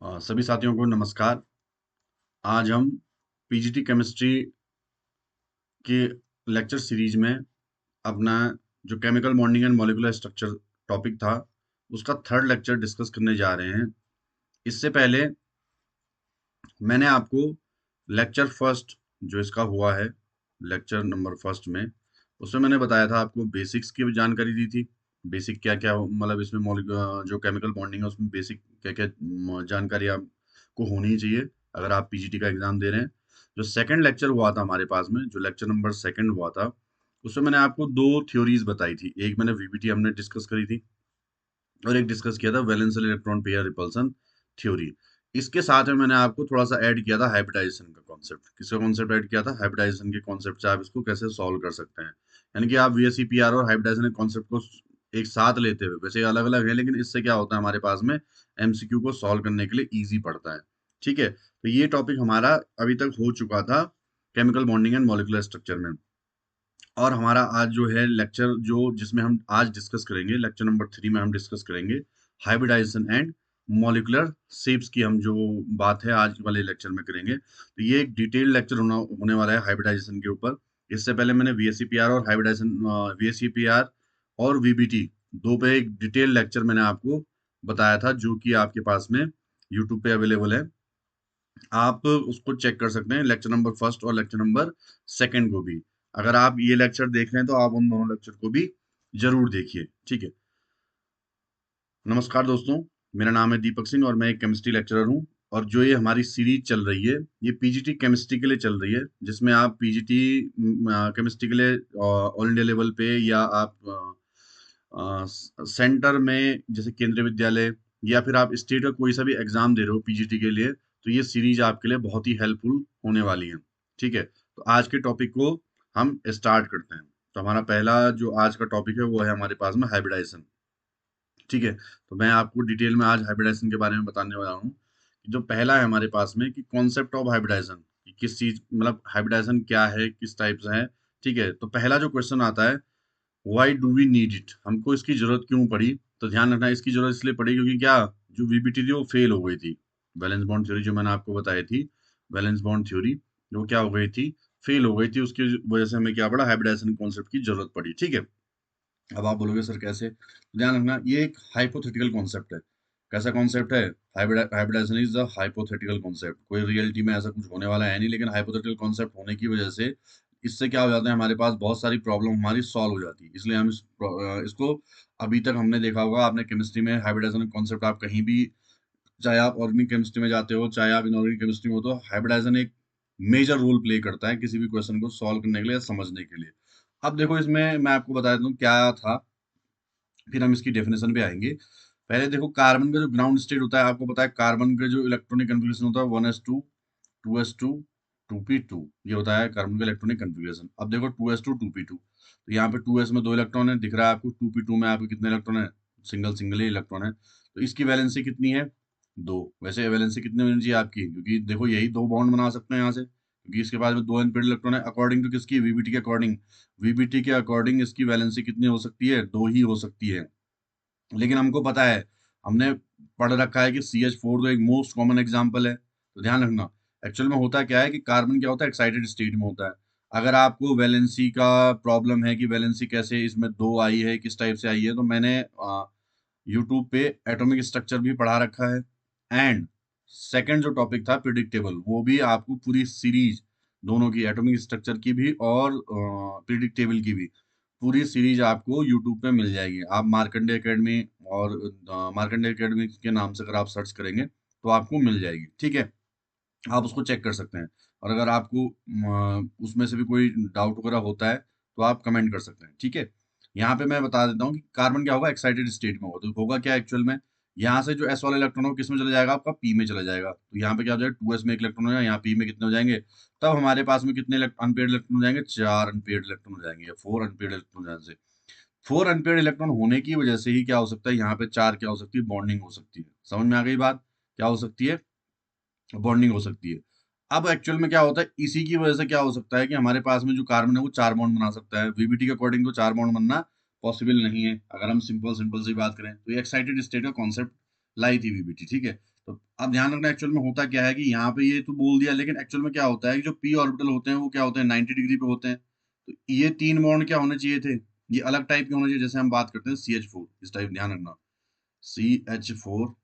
सभी साथियों को नमस्कार। आज हम पीजीटी केमिस्ट्री के लेक्चर सीरीज में अपना जो chemical bonding and molecular structure topic था, उसका थर्ड लेक्चर डिस्कस करने जा रहे हैं। इससे पहले मैंने आपको लेक्चर फर्स्ट जो इसका हुआ है, लेक्चर नंबर फर्स्ट में, उसमें मैंने बताया था आपको बेसिक्स की जानकारी दी थी। बेसिक क्या क्या मतलब इसमें जो केमिकल बॉन्डिंग है उसमें बेसिक क्या क्या जानकारी आपको होनी चाहिए अगर आप पीजीटी का एग्जाम दे रहे हैं। जो सेकंड लेक्चर हुआ था हमारे पास में, जो लेक्चर नंबर सेकंड हुआ था, उसमें मैंने आपको दो थ्योरीज बताई थी। एक मैंने वीबीटी हमने डिस्कस करी थी और एक डिस्कस किया था वैलेंशियल इलेक्ट्रॉन पेयर रिपल्सन थ्योरी। इसके साथ में मैंने आपको थोड़ा सा ऐड किया था हाइब्रिडाइजेशन का कॉन्सेप्ट। किसका कॉन्सेप्ट ऐड किया था? हाइब्रिडाइजेशन के कॉन्सेप्ट से आप इसको कैसे सॉल्व कर सकते हैं। यानी कि आप वीएसईपीआर और हाइब्रिडाइजेशन के कॉन्सेप्ट को एक साथ लेते हुए, वैसे अलग अलग है लेकिन इससे क्या होता है हमारे पास में एमसीक्यू को सॉल्व करने के लिए ईजी पड़ता है। ठीक है, तो ये टॉपिक हमारा अभी तक हो चुका था chemical bonding and molecular structure में। और हमारा आज जो है लेक्चर जो जिसमें हम आज डिस्कस करेंगे, लेक्चर नंबर 3 में हम डिस्कस करेंगे हाइब्रिडाइजेशन एंड मॉलिक्यूलर शेप्स की। हम जो बात है आज वाले लेक्चर में करेंगे, तो ये एक डिटेल्ड लेक्चर होने वाला है हाइब्रिडाइजेशन के ऊपर। इससे पहले मैंने वीएसईपीआर और हाइब्रिडाइजेशन, वीएसईपीआर और वीबीटी दो पे एक डिटेल्ड लेक्चर मैंने आपको बताया था, जो कि आपके पास में यूट्यूब पे अवेलेबल है। आप उसको चेक कर सकते हैं, लेक्चर नंबर फर्स्ट और लेक्चर नंबर सेकंड को भी। अगर आप ये लेक्चर देख रहे हैं तो आप उन दोनों लेक्चर को भी जरूर देखिए। ठीक है, नमस्कार दोस्तों, मेरा नाम है दीपक सिंह और मैं एक केमिस्ट्री लेक्चरर हूँ। और जो ये हमारी सीरीज चल रही है, ये पीजीटी केमिस्ट्री के लिए चल रही है, जिसमें आप पीजीटी केमिस्ट्री के लिए ऑल इंडिया लेवल पे या आप सेंटर में जैसे केंद्रीय विद्यालय या फिर आप स्टेट का कोई सा भी एग्जाम दे रहे हो पीजीटी के लिए, तो ये सीरीज आपके लिए बहुत ही हेल्पफुल होने वाली है। ठीक है, तो आज के टॉपिक को हम स्टार्ट करते हैं। तो हमारा पहला जो आज का टॉपिक है वो है हमारे पास में हाइब्रिडाइजेशन। ठीक है, तो मैं आपको डिटेल में आज हाइब्रिडाइजेशन के बारे में बताने वाला हूँ। जो पहला है हमारे पास में कि कॉन्सेप्ट ऑफ हाइब्रिडाइजेशन, किस चीज मतलब हाइब्रिडाइजेशन क्या है, किस टाइप से है। ठीक है, तो पहला जो क्वेश्चन आता है, why do we need it, हमको इसकी जरूरत क्यों पड़ी। तो ध्यान रखना, इसकी जरूरत इसलिए पड़ी क्योंकि क्या, जो वीबीटी थी वो फेल हो गई थी। वैलेंस बॉन्ड थ्योरी जो मैंने आपको बताई थी, वैलेंस बॉन्ड थ्योरी जो क्या हो गई थी, फेल हो गई थी। उसकी वजह से हमें क्या पड़ा, हाइब्रिडाइजेशन कॉन्सेप्ट की जरूरत पड़ी। ठीक है, अब आप बोलोगे सर कैसे, तो ध्यान रखना ये एक हाइपोथेटिकल कॉन्सेप्ट है। कैसा कॉन्सेप्ट है? Hybridization is the hypothetical concept. कोई रियलिटी में ऐसा कुछ होने वाला है नहीं, लेकिन हाइपोथेटिकल कॉन्सेप्ट होने की वजह से इससे क्या हो जाता है, हमारे पास बहुत सारी प्रॉब्लम हमारी सॉल्व हो जाती है। इसलिए हम इसको अभी तक हमने देखा होगा, आपने केमिस्ट्री में हाइब्रिडाइजेशन कॉन्सेप्ट आप कहीं भी, चाहे आप ऑर्गेनिक केमिस्ट्री में जाते हो चाहे आप इनऑर्गेनिक केमिस्ट्री में हो, तो हाइब्रिडाइजेशन एक मेजर रोल प्ले करता है किसी भी क्वेश्चन को सॉल्व करने के लिए या समझने के लिए। अब देखो, इसमें मैं आपको बता देता हूँ क्या था, फिर हम इसकी डेफिनेशन पे आएंगे। पहले देखो, कार्बन का जो ग्राउंड स्टेट होता है, आपको पता है कार्बन का जो इलेक्ट्रॉनिक कन्फिग्रेशन होता है 1s2 2s2 2p2, ये होता है कार्बन का इलेक्ट्रॉनिक कन्फिग्रेशन। अब देखो 2s2 2p2, तो यहाँ पे 2s में दो इलेक्ट्रॉन है, दिख रहा है आपको। 2p2 में आपके कितने इलेक्ट्रॉन है? सिंगल सिंगल ही इलेक्ट्रॉन है। तो इसकी वैलेंसी कितनी है? दो। वैसे वैलेंसी कितनी होनी चाहिए आपकी, क्योंकि देखो यही दो बॉन्ड बना सकते हैं यहाँ से, क्योंकि इसके पास में दो अनपेड इलेक्ट्रॉन है। अकॉर्डिंग टू किसकी? वीबीटी के अकॉर्डिंग। वीबीटी के अकॉर्डिंग इसकी वैलेंसी कितनी हो सकती है? दो ही हो सकती है। लेकिन हमको पता है, हमने पढ़ रखा है कि CH4 तो एक मोस्ट कॉमन एग्जाम्पल है। तो ध्यान रखना, एक्चुअल में होता क्या है कि कार्बन क्या होता है, एक्साइटेड स्टेट में होता है। अगर आपको वैलेंसी का प्रॉब्लम है कि वैलेंसी कैसे इसमें दो आई है, किस टाइप से आई है, तो मैंने यूट्यूब पे एटॉमिक स्ट्रक्चर भी पढ़ा रखा है। एंड सेकंड जो टॉपिक था प्रिडिक्टेबल, वो भी आपको पूरी सीरीज, दोनों की, एटॉमिक स्ट्रक्चर की भी और प्रिडिक्टेबल की भी, पूरी सीरीज आपको यूट्यूब पे मिल जाएगी। आप मार्कंडे एकेडमी और मार्कंडे एकेडमी के नाम से अगर आप सर्च करेंगे तो आपको मिल जाएगी। ठीक है, आप उसको चेक कर सकते हैं। और अगर आपको उसमें से भी कोई डाउट वगैरह होता है तो आप कमेंट कर सकते हैं। ठीक है, यहाँ पे मैं बता देता हूँ कि कार्बन क्या होगा, एक्साइटेड स्टेट में होगा। तो होगा क्या एक्चुअल में, यहाँ से जो एस वाला इलेक्ट्रॉन हो किस में चला जाएगा, आपका पी में चला जाएगा। तो यहाँ पे क्या हो जाएगा, 2s में एक इलेक्ट्रॉन हो जाएगा, यहाँ पी में कितने हो जाएंगे, तब हमारे पास में कितने अनपेड इलेक्ट्रॉन हो जाएंगे, 4 अनपेड इलेक्ट्रॉन हो जाएंगे, या 4 अनपेड इलेक्ट्रॉन हो जाने से, 4 अनपेड इलेक्ट्रॉन होने की वजह से ही क्या हो सकता है, यहाँ पे 4 क्या हो सकती है, बॉन्डिंग हो सकती है। समझ में आ गई बात? क्या हो सकती है, बॉन्डिंग हो सकती है। अब एक्चुअल में क्या होता है, इसी की वजह से क्या हो सकता है कि हमारे पास में जो कार्बन है वो 4 बॉन्ड बना सकता है। वीबीटी के अकॉर्डिंग तो 4 बॉन्ड बनना पॉसिबल नहीं है, अगर हम सिंपल सिंपल सी बात करें। तो ये एक्साइटेड स्टेट का कॉन्सेप्ट लाई थी वीबीटी। ठीक है, तो अब ध्यान रखना एक्चुअल में होता क्या है कि यहाँ पे ये तो बोल दिया, लेकिन एक्चुअल में क्या होता है कि जो p ऑर्बिटल होते हैं वो क्या होते हैं 90 डिग्री पे होते हैं। तो ये 3 बॉन्ड क्या होने चाहिए थे, ये अलग टाइप के होने चाहिए। जैसे हम बात करते हैं CH4 इस टाइप, ध्यान रखना CH4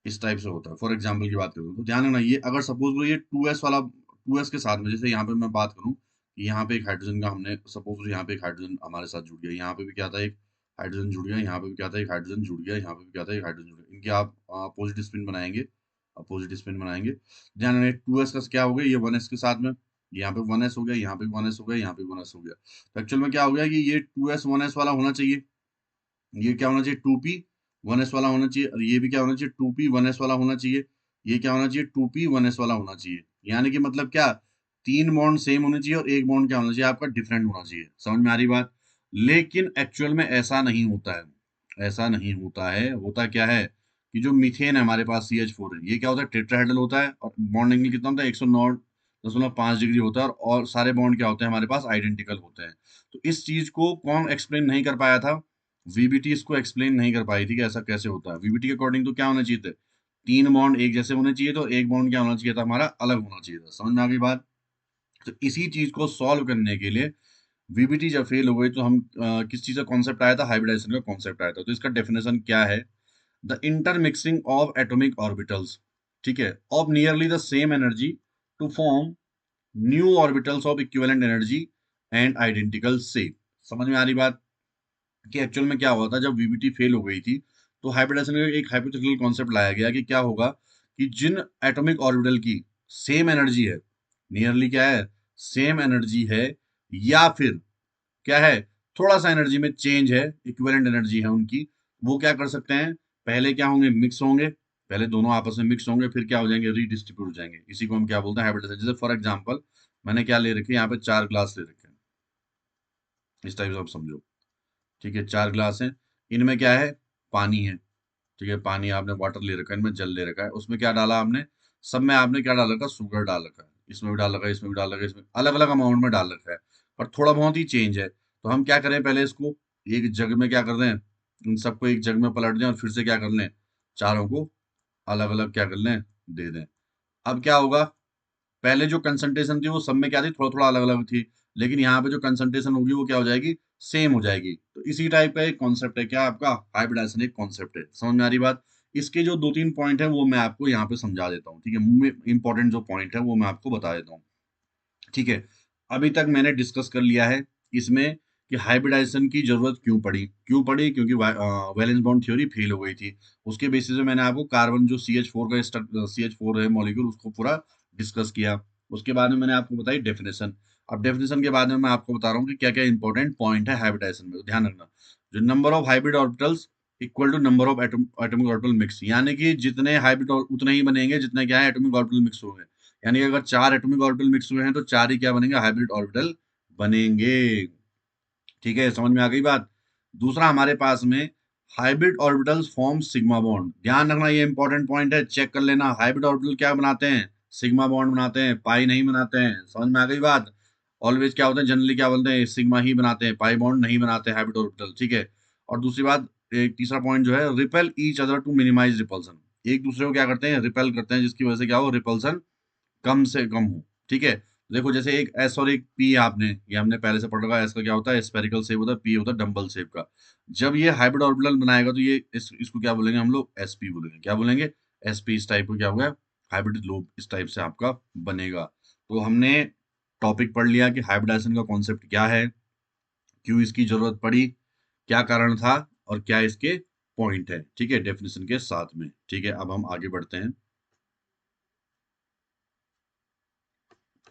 इस टाइप से होता है। फॉर एग्जाम्पल की बात करूँ तो ध्यान रखना, ये अगर सपोज ये 2s वाला 2s के साथ में, जैसे यहाँ पे मैं बात करूँ कि यहाँ पे एक हाइड्रोजन का हमने सपोज यहाँ पे एक हाइड्रोजन हमारे साथ जुड़ गया, यहाँ पे भी क्या था एक हाइड्रोजन जुड़ गया, यहाँ पे भी क्या था एक हाइड्रोजन जुड़ गया, यहाँ पे भी क्या था एक हाइड्रोजन जुड़ गया, इनके आप अपोजिट स्पिन बनाएंगे, अपोजिट स्पिन बनाएंगे। ध्यान रखना 2s का क्या हो गया, ये 1s के साथ में, यहाँ पे 1s हो गया, यहाँ पे 1s हो गया, यहाँ पे 1s हो गया। तो एक्चुअल में क्या हो गया कि ये 2s 1s वाला होना चाहिए, ये क्या होना चाहिए 2p 1s वाला होना चाहिए, और ये भी क्या होना चाहिए 2p 1s वाला होना चाहिए, ये क्या होना चाहिए 2p 1s वाला होना चाहिए। यानी कि मतलब क्या, 3 बॉन्ड सेम होने चाहिए और एक बॉन्ड क्या होना चाहिए आपका डिफरेंट होना चाहिए। समझ में आ रही बात? लेकिन एक्चुअल में ऐसा नहीं होता है, ऐसा नहीं होता है। होता क्या है कि जो मीथेन है हमारे पास CH4 है, ये क्या होता है टेट्राहेड्रल होता है, और बॉन्ड एंगल कितना होता है 109.5 डिग्री होता है, और सारे बॉन्ड क्या होते हैं हमारे पास आइडेंटिकल होते हैं। तो इस चीज को कौन एक्सप्लेन नहीं कर पाया था, वीबीटी इसको एक्सप्लेन नहीं कर पाई थी कि ऐसा कैसे होता है। वीबीटी के अकॉर्डिंग तो क्या होना चाहिए थे, 3 बॉन्ड एक जैसे होने चाहिए, तो एक बॉन्ड क्या होना चाहिए था हमारा अलग होना चाहिए था। समझ में आ गई बात? तो इसी चीज को सॉल्व करने के लिए वीबीटी जब फेल हो गई तो हम किस चीज का कॉन्सेप्ट आया था, हाइब्रिडाइजेशन का कॉन्सेप्ट आया था। तो इसका डेफिनेशन क्या है, the intermixing of atomic orbitals, ठीक है, of nearly the same energy to form new orbitals of equivalent energy and identical shape. समझ में आ रही बात? कि एक्चुअल में क्या हुआ था जब वीबीटी फेल हो गई थी, तो हाइब्रिडाइजेशन का एक हाइपोथेटिकल कॉन्सेप्ट लाया गया कि क्या होगा कि जिन एटॉमिक ऑर्बिटल की सेम एनर्जी है, नियरली क्या है सेम एनर्जी है, या फिर क्या है थोड़ा सा एनर्जी में चेंज है, इक्विवेलेंट एनर्जी है उनकी, वो क्या कर सकते हैं, पहले क्या होंगे मिक्स होंगे, पहले दोनों आपस में मिक्स होंगे, फिर क्या हो जाएंगे रीडिस्ट्रीब्यूट हो जाएंगे। इसी को हम क्या बोलते हैं हाइब्रिडाइजेशन। जैसे फॉर एग्जांपल मैंने क्या ले रखे हैं यहाँ पे 4 ग्लास ले रखे हैं, इस टाइप से आप समझो, ठीक है 4 ग्लास हैं, इनमें क्या है पानी है, ठीक है पानी आपने वाटर ले रखा है, इनमें जल ले रखा है, उसमें क्या डाला आपने, सब में आपने क्या डाल रखा शुगर डाल रखा है, इसमें भी डाल रखा है, इसमें भी डाल रखा है, इसमें अलग अलग अमाउंट में डाल रखा है, पर थोड़ा बहुत ही चेंज है। तो हम क्या करें, पहले इसको एक जग में क्या कर दें, इन सबको एक जग में पलट दें और फिर से क्या कर लें, चारों को अलग अलग क्या कर लें दे दें। अब क्या होगा, पहले जो कंसंट्रेशन थी वो सब में क्या थी थोड़ा थोड़ा अलग अलग थी, लेकिन यहाँ पे जो कंसंट्रेशन होगी वो क्या हो जाएगी सेम हो जाएगी। तो इसी टाइप का एक कॉन्सेप्ट है क्या आपका हाइब्रिडाइजेशन, एक कॉन्सेप्ट है। समझ में आ रही बात? इसके जो 2-3 पॉइंट है वो मैं आपको यहाँ पे समझा देता हूँ, ठीक है, इंपॉर्टेंट जो पॉइंट है वो मैं आपको बता देता हूँ, ठीक है। अभी तक मैंने डिस्कस कर लिया है इसमें कि हाइब्रिडाइजेशन की जरूरत क्यों पड़ी क्योंकि वैलेंस बॉन्ड थ्योरी फेल हो गई थी। उसके बेसिस पे मैंने आपको कार्बन जो CH4 का CH4 है मॉलिक्यूल उसको पूरा डिस्कस किया। उसके बाद में मैंने आपको बताई डेफिनेशन। अब डेफिनेशन के बाद में मैं आपको बता रहा हूँ कि क्या क्या इंपॉर्टेंट पॉइंट है हाइब्रिडाइजेशन में। तो ध्यान रखना, जो number of hybrid orbitals equal to number of atomic orbital mix, यानी कि जितने हाइब्रिड उतने ही बनेंगे जितने क्या है एटॉमिक ऑर्बिटल मिक्स होंगे। यानी कि अगर 4 एटॉमिक ऑर्बिटल मिक्स हुए हैं तो 4 ही क्या बनेंगे हाइब्रिड ऑर्बिटल बनेंगे। ठीक है, समझ में आ गई बात? दूसरा हमारे पास में hybrid orbitals form sigma bond. ध्यान रखना ये इंपॉर्टेंट पॉइंट है, चेक कर लेना। हाइब्रिड ऑर्बिटल क्या बनाते हैं, सिग्मा बॉन्ड बनाते हैं, पाई नहीं बनाते हैं। समझ में आ गई बात? ऑलवेज क्या होता है जनरली क्या बोलते हैं सिग्मा ही बनाते हैं, पाई बॉन्ड नहीं बनाते हाइब्रिड ऑर्बिटल, ठीक है। और दूसरी बात, एक तीसरा पॉइंट जो है repel each other to minimise repulsion, एक दूसरे को क्या करते हैं रिपेल करते हैं जिसकी वजह से क्या हो रिपल्सन कम से कम हो, ठीक है। देखो जैसे एक एस और एक पी आपने ये हमने पहले से पढ़ रखा है, एस का क्या होता है स्फेरिकल शेप होता है, पी होता है डंबल शेप का। जब ये हाइब्रिड ऑर्बिटल बनाएगा तो ये इसको क्या बोलेंगे हम लोग एसपी बोलेंगे, क्या बोलेंगे एसपी। इस टाइप को क्या होगा हाइब्रिड लोब इस टाइप से आपका बनेगा। तो हमने टॉपिक पढ़ लिया कि हाइब्रिडाइजेशन का कॉन्सेप्ट क्या है, क्यों इसकी जरूरत पड़ी, क्या कारण था, और क्या इसके पॉइंट है, ठीक है डेफिनेशन के साथ में, ठीक है। अब हम आगे बढ़ते हैं,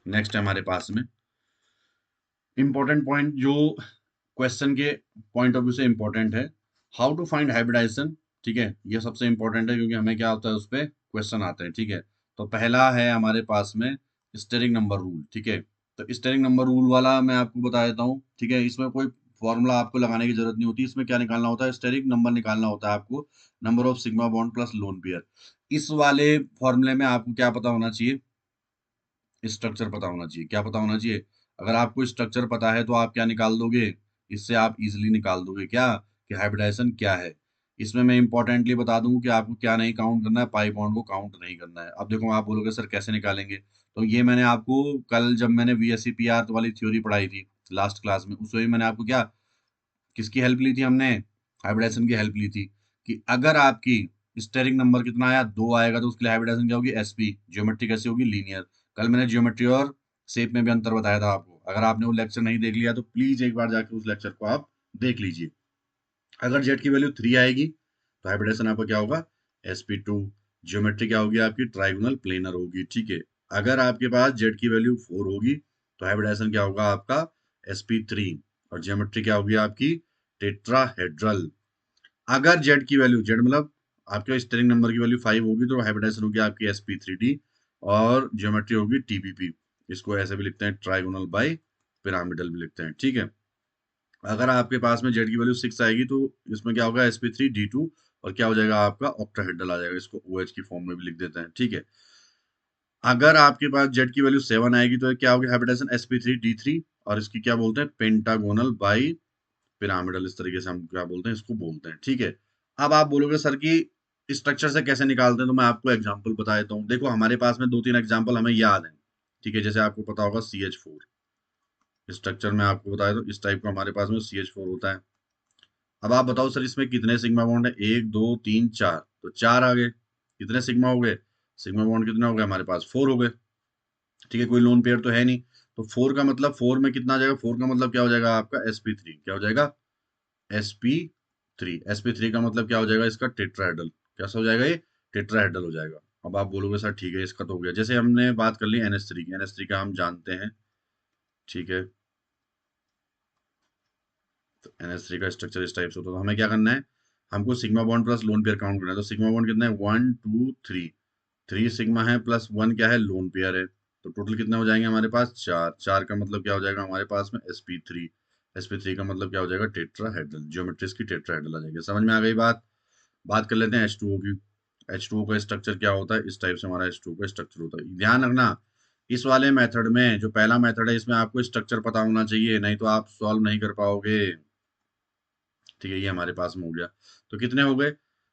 नेक्स्ट है हमारे पास में इंपॉर्टेंट पॉइंट जो क्वेश्चन के पॉइंट ऑफ व्यू से इंपॉर्टेंट है, हाउ टू फाइंड हाइब्रिडाइजेशन, ठीक है। ये सबसे इंपॉर्टेंट है क्योंकि हमें क्या होता है उस पर क्वेश्चन आते हैं, ठीक है। तो पहला है हमारे पास में स्टेरिक नंबर रूल, ठीक है। तो स्टेरिक नंबर रूल वाला मैं आपको बता देता हूँ, ठीक है। इसमें कोई फॉर्मूला आपको लगाने की जरूरत नहीं होती, इसमें क्या निकालना होता है स्टेरिक नंबर निकालना होता है आपको, number of sigma bond plus lone pair. इस वाले फॉर्मूले में आपको क्या पता होना चाहिए, स्ट्रक्चर पता होना चाहिए। क्या पता होना चाहिए, अगर आपको स्ट्रक्चर पता है तो आप क्या निकाल दोगे, इससे आप इजिली निकाल दोगे क्या कि हाइब्रिडाइजेशन क्या है। इसमें मैं इंपॉर्टेंटली बता दूं कि आपको क्या नहीं काउंट करना है, पाई बॉन्ड को काउंट नहीं करना है। अब देखो आप बोलोगे सर कैसे निकालेंगे, तो ये मैंने आपको कल जब मैंने VSCPR वाली थ्योरी पढ़ाई थी लास्ट क्लास में, उसमें मैंने आपको क्या किसकी हेल्प ली थी, हमने हाइब्रिडाइजेशन की हेल्प ली थी कि अगर आपकी स्टेरिक नंबर कितना आया, 2 आएगा, तो उसके लिए हाइब्रिडाइजेशन क्या होगी, SP। ज्योमेट्री कैसी होगी, लीनियर। कल मैंने ज्योमेट्री और शेप में भी अंतर बताया था आपको। अगर आपने वो लेक्चर नहीं देख लिया तो प्लीज एक बार जाके उस लेक्चर को आप देख लीजिए। अगर जेड की वैल्यू 3 आएगी तो हाइब्रिडेशन आपका क्या होगा, SP2। ज्योमेट्री क्या होगी आपकी, ट्राइगोनल प्लेनर होगी, ठीक है। अगर आपके पास जेड की वैल्यू 4 होगी तो हाइब्रिडेशन क्या होगा आपका, SP3। और ज्योमेट्री क्या होगी आपकी, टेट्राहेड्रल। अगर जेड की वैल्यू, जेड मतलब आपके स्टेरिंग नंबर की वैल्यू 5 होगी तो हाइब्रिडेशन होगी आपकी SP3D। और ज्योमेट्री होगी TBP। इसको ऐसे भी लिखते हैं, ट्राइगोनल बाई पिरामिडल भी लिखते हैं, ठीक है। अगर आपके पास में जेड की वैल्यू 6 आएगी तो इसमें क्या होगा, SP3D2। और क्या हो जाएगा आपका, ऑक्टाहेड्रल आ जाएगा। इसको OH की फॉर्म में भी लिख देते हैं, ठीक है। अगर आपके पास जेड की वैल्यू 7 आएगी तो क्या होगी हाइब्रिडेशन, SP3D3। और इसकी क्या बोलते हैं, पेंटागोनल बाई पिरामिडल। इस तरीके से हम क्या बोलते हैं, इसको बोलते हैं, ठीक है। अब आप बोलोगे सर की स्ट्रक्चर से कैसे निकालते हैं, तो मैं आपको एग्जाम्पल बता देता हूँ। देखो हमारे पास में 2-3 एग्जाम्पल हमें याद है, ठीक है। जैसे आपको पता होगा CH4 स्ट्रक्चर में आपको बताया, तो इस टाइप का हमारे पास में CH4 होता है। अब आप बताओ सर इसमें कितने सिग्मा बॉन्ड है, 1 2 3 4, तो 4 आ गए। कितने सिग्मा हो गए, सिग्मा बॉन्ड कितने हो गए हमारे पास, 4 हो गए, ठीक है। कोई लोन पेयर तो है नहीं, तो 4 का मतलब 4 में कितना आ जाएगा, 4 का मतलब क्या हो जाएगा आपका, SP3। क्या हो जाएगा, SP3 का मतलब क्या हो जाएगा इसका, टेट्राहेड्रल। कैसा हो जाएगा ये, टेट्राहेड्रल हो जाएगा। अब आप बोलोगे सर ठीक है इसका तो हो गया। जैसे हमने बात कर ली NH3 की, NH3 का हम जानते हैं, ठीक है। तो NH3 का स्ट्रक्चर इस टाइप से होता है। तो हमें क्या करना है, हमको sigma bond plus lone pair count करना है। तो सिग्मा बॉन्ड कितना है, 1 2 3, 3 सिग्मा है प्लस 1 क्या है, लोन पेयर है। तो टोटल कितने हो जाएंगे हमारे पास, 4। 4 का मतलब क्या हो जाएगा हमारे पास में, SP3। SP3 का मतलब क्या हो जाएगा, टेट्राहेड्रल। ज्योमेट्री की टेट्राहेड्रल आ जाएगी। समझ में आ गई बात। बात कर लेते हैं H2O की। H2O का स्ट्रक्चर क्या होता है, इस टाइप से हमारा H2O का स्ट्रक्चर होता है। ध्यान रखना, इस वाले मेथड में जो पहला मेथड है इसमें आपको स्ट्रक्चर पता होना चाहिए, नहीं तो आप सॉल्व नहीं कर पाओगे, ठीक है। ये हमारे पास में हो गया। तो कितने हो गए,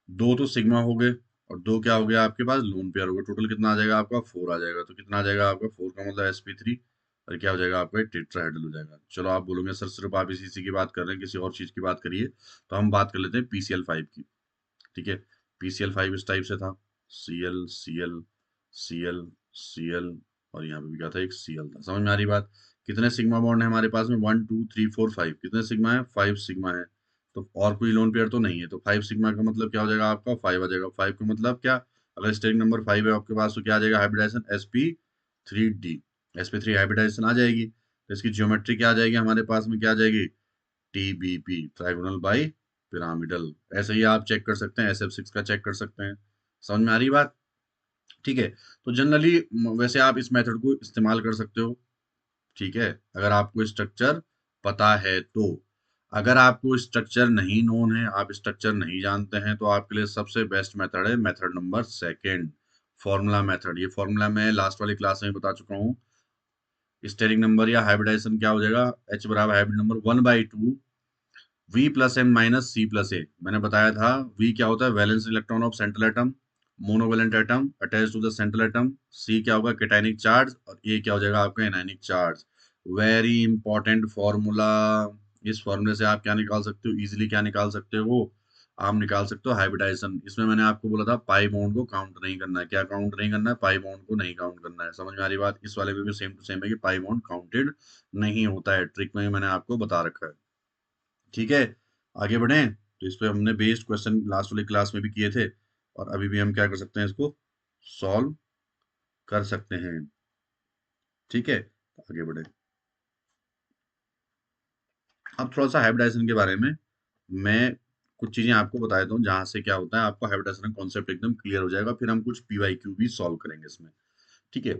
2 तो सिग्मा हो गए और 2 क्या हो गया आपके पास, लोन पेयर हो गए। टोटल कितना आ जाएगा आपका, 4 आ जाएगा। तो कितना आ जाएगा आपका, 4 का मतलब SP3। और क्या हो जाएगा आपका, टेट्राहेड्रल हो जाएगा। चलो आप बोलोगे सर सिर्फ आप इसी की बात कर रहे हैं, किसी और चीज की बात करिए। तो हम बात कर लेते हैं PCl5 की, ठीक है। PCl5 इस टाइप से था, Cl, और यहाँ पे भी क्या था, एक Cl था। समझ में आ रही बात। कितने सिग्मा बॉन्ड है हमारे पास में, 1 2 3 4 5। कितने सिग्मा है, 5 सिग्मा है। तो और कोई लोन पेयर तो नहीं है, तो 5 सिग्मा का मतलब क्या हो जाएगा आपका, 5 आ जाएगा। 5 का मतलब क्या, अगर स्टेरिक नंबर 5 है आपके पास तो क्या आ जाएगा, हाइब्रिडाइजेशन SP3D। SP3 हाइब्रिडाइजेशन आ जाएगी। तो इसकी ज्योमेट्री क्या आ जाएगी हमारे पास में, क्या आ जाएगी, TBP, ट्राइगोनल बाई पिरामिडल। ऐसे ही आप चेक कर सकते हैं, SF6 का चेक कर सकते हैं। समझ में आ रही बात, ठीक है। तो जनरली वैसे आप इस मेथड को इस्तेमाल कर सकते हो, ठीक है, अगर आपको स्ट्रक्चर पता है तो। अगर आपको स्ट्रक्चर नहीं नोन है, आप स्ट्रक्चर नहीं जानते हैं, तो आपके लिए सबसे बेस्ट मेथड है method number second, formula method. ये फॉर्मूला मैं लास्ट वाली क्लास में बता चुका हूँ। स्टेरिक नंबर या हाइब्रिडाइजेशन क्या हो जाएगा, H बराबर हाइब्रिड नंबर 1/2 V+m - C+a। मैंने बताया था V क्या होता है, valence electron of central atom, monovalent atom attach to the central atom. C क्या होगा, कैटायनिक चार्ज। और A क्या हो जाएगा आपका, anionic charge. Very important formula. इस फॉर्मूले से आप क्या निकाल सकते हो, इजीली क्या निकाल सकते हो, आप निकाल सकते हो हाइब्रिडाइजेशन। इसमें मैंने आपको बोला था पाई बॉन्ड को काउंट नहीं करना है। क्या काउंट नहीं करना है, पाई बॉन्ड को नहीं काउंट करना है। समझ में आ रही बात। इस वाले में भी सेम टू सेम है कि पाई बॉन्ड काउंटेड नहीं होता है, ट्रिक में मैंने आपको बता रखा है, ठीक है। आगे बढ़े, तो इस पे हमने बेस्ड क्वेश्चन लास्ट वाली क्लास में भी किए थे, और अभी भी हम क्या कर सकते हैं, इसको सॉल्व कर सकते हैं, ठीक है। आगे बढ़े, अब थोड़ा सा हाइब्रिडाइजेशन के बारे में मैं कुछ चीजें आपको बता देता हूँ, जहां से क्या होता है आपको हाइब्रिडाइजेशन कॉन्सेप्ट एकदम क्लियर हो जाएगा। फिर हम कुछ PYQ भी सॉल्व करेंगे इसमें, ठीक है।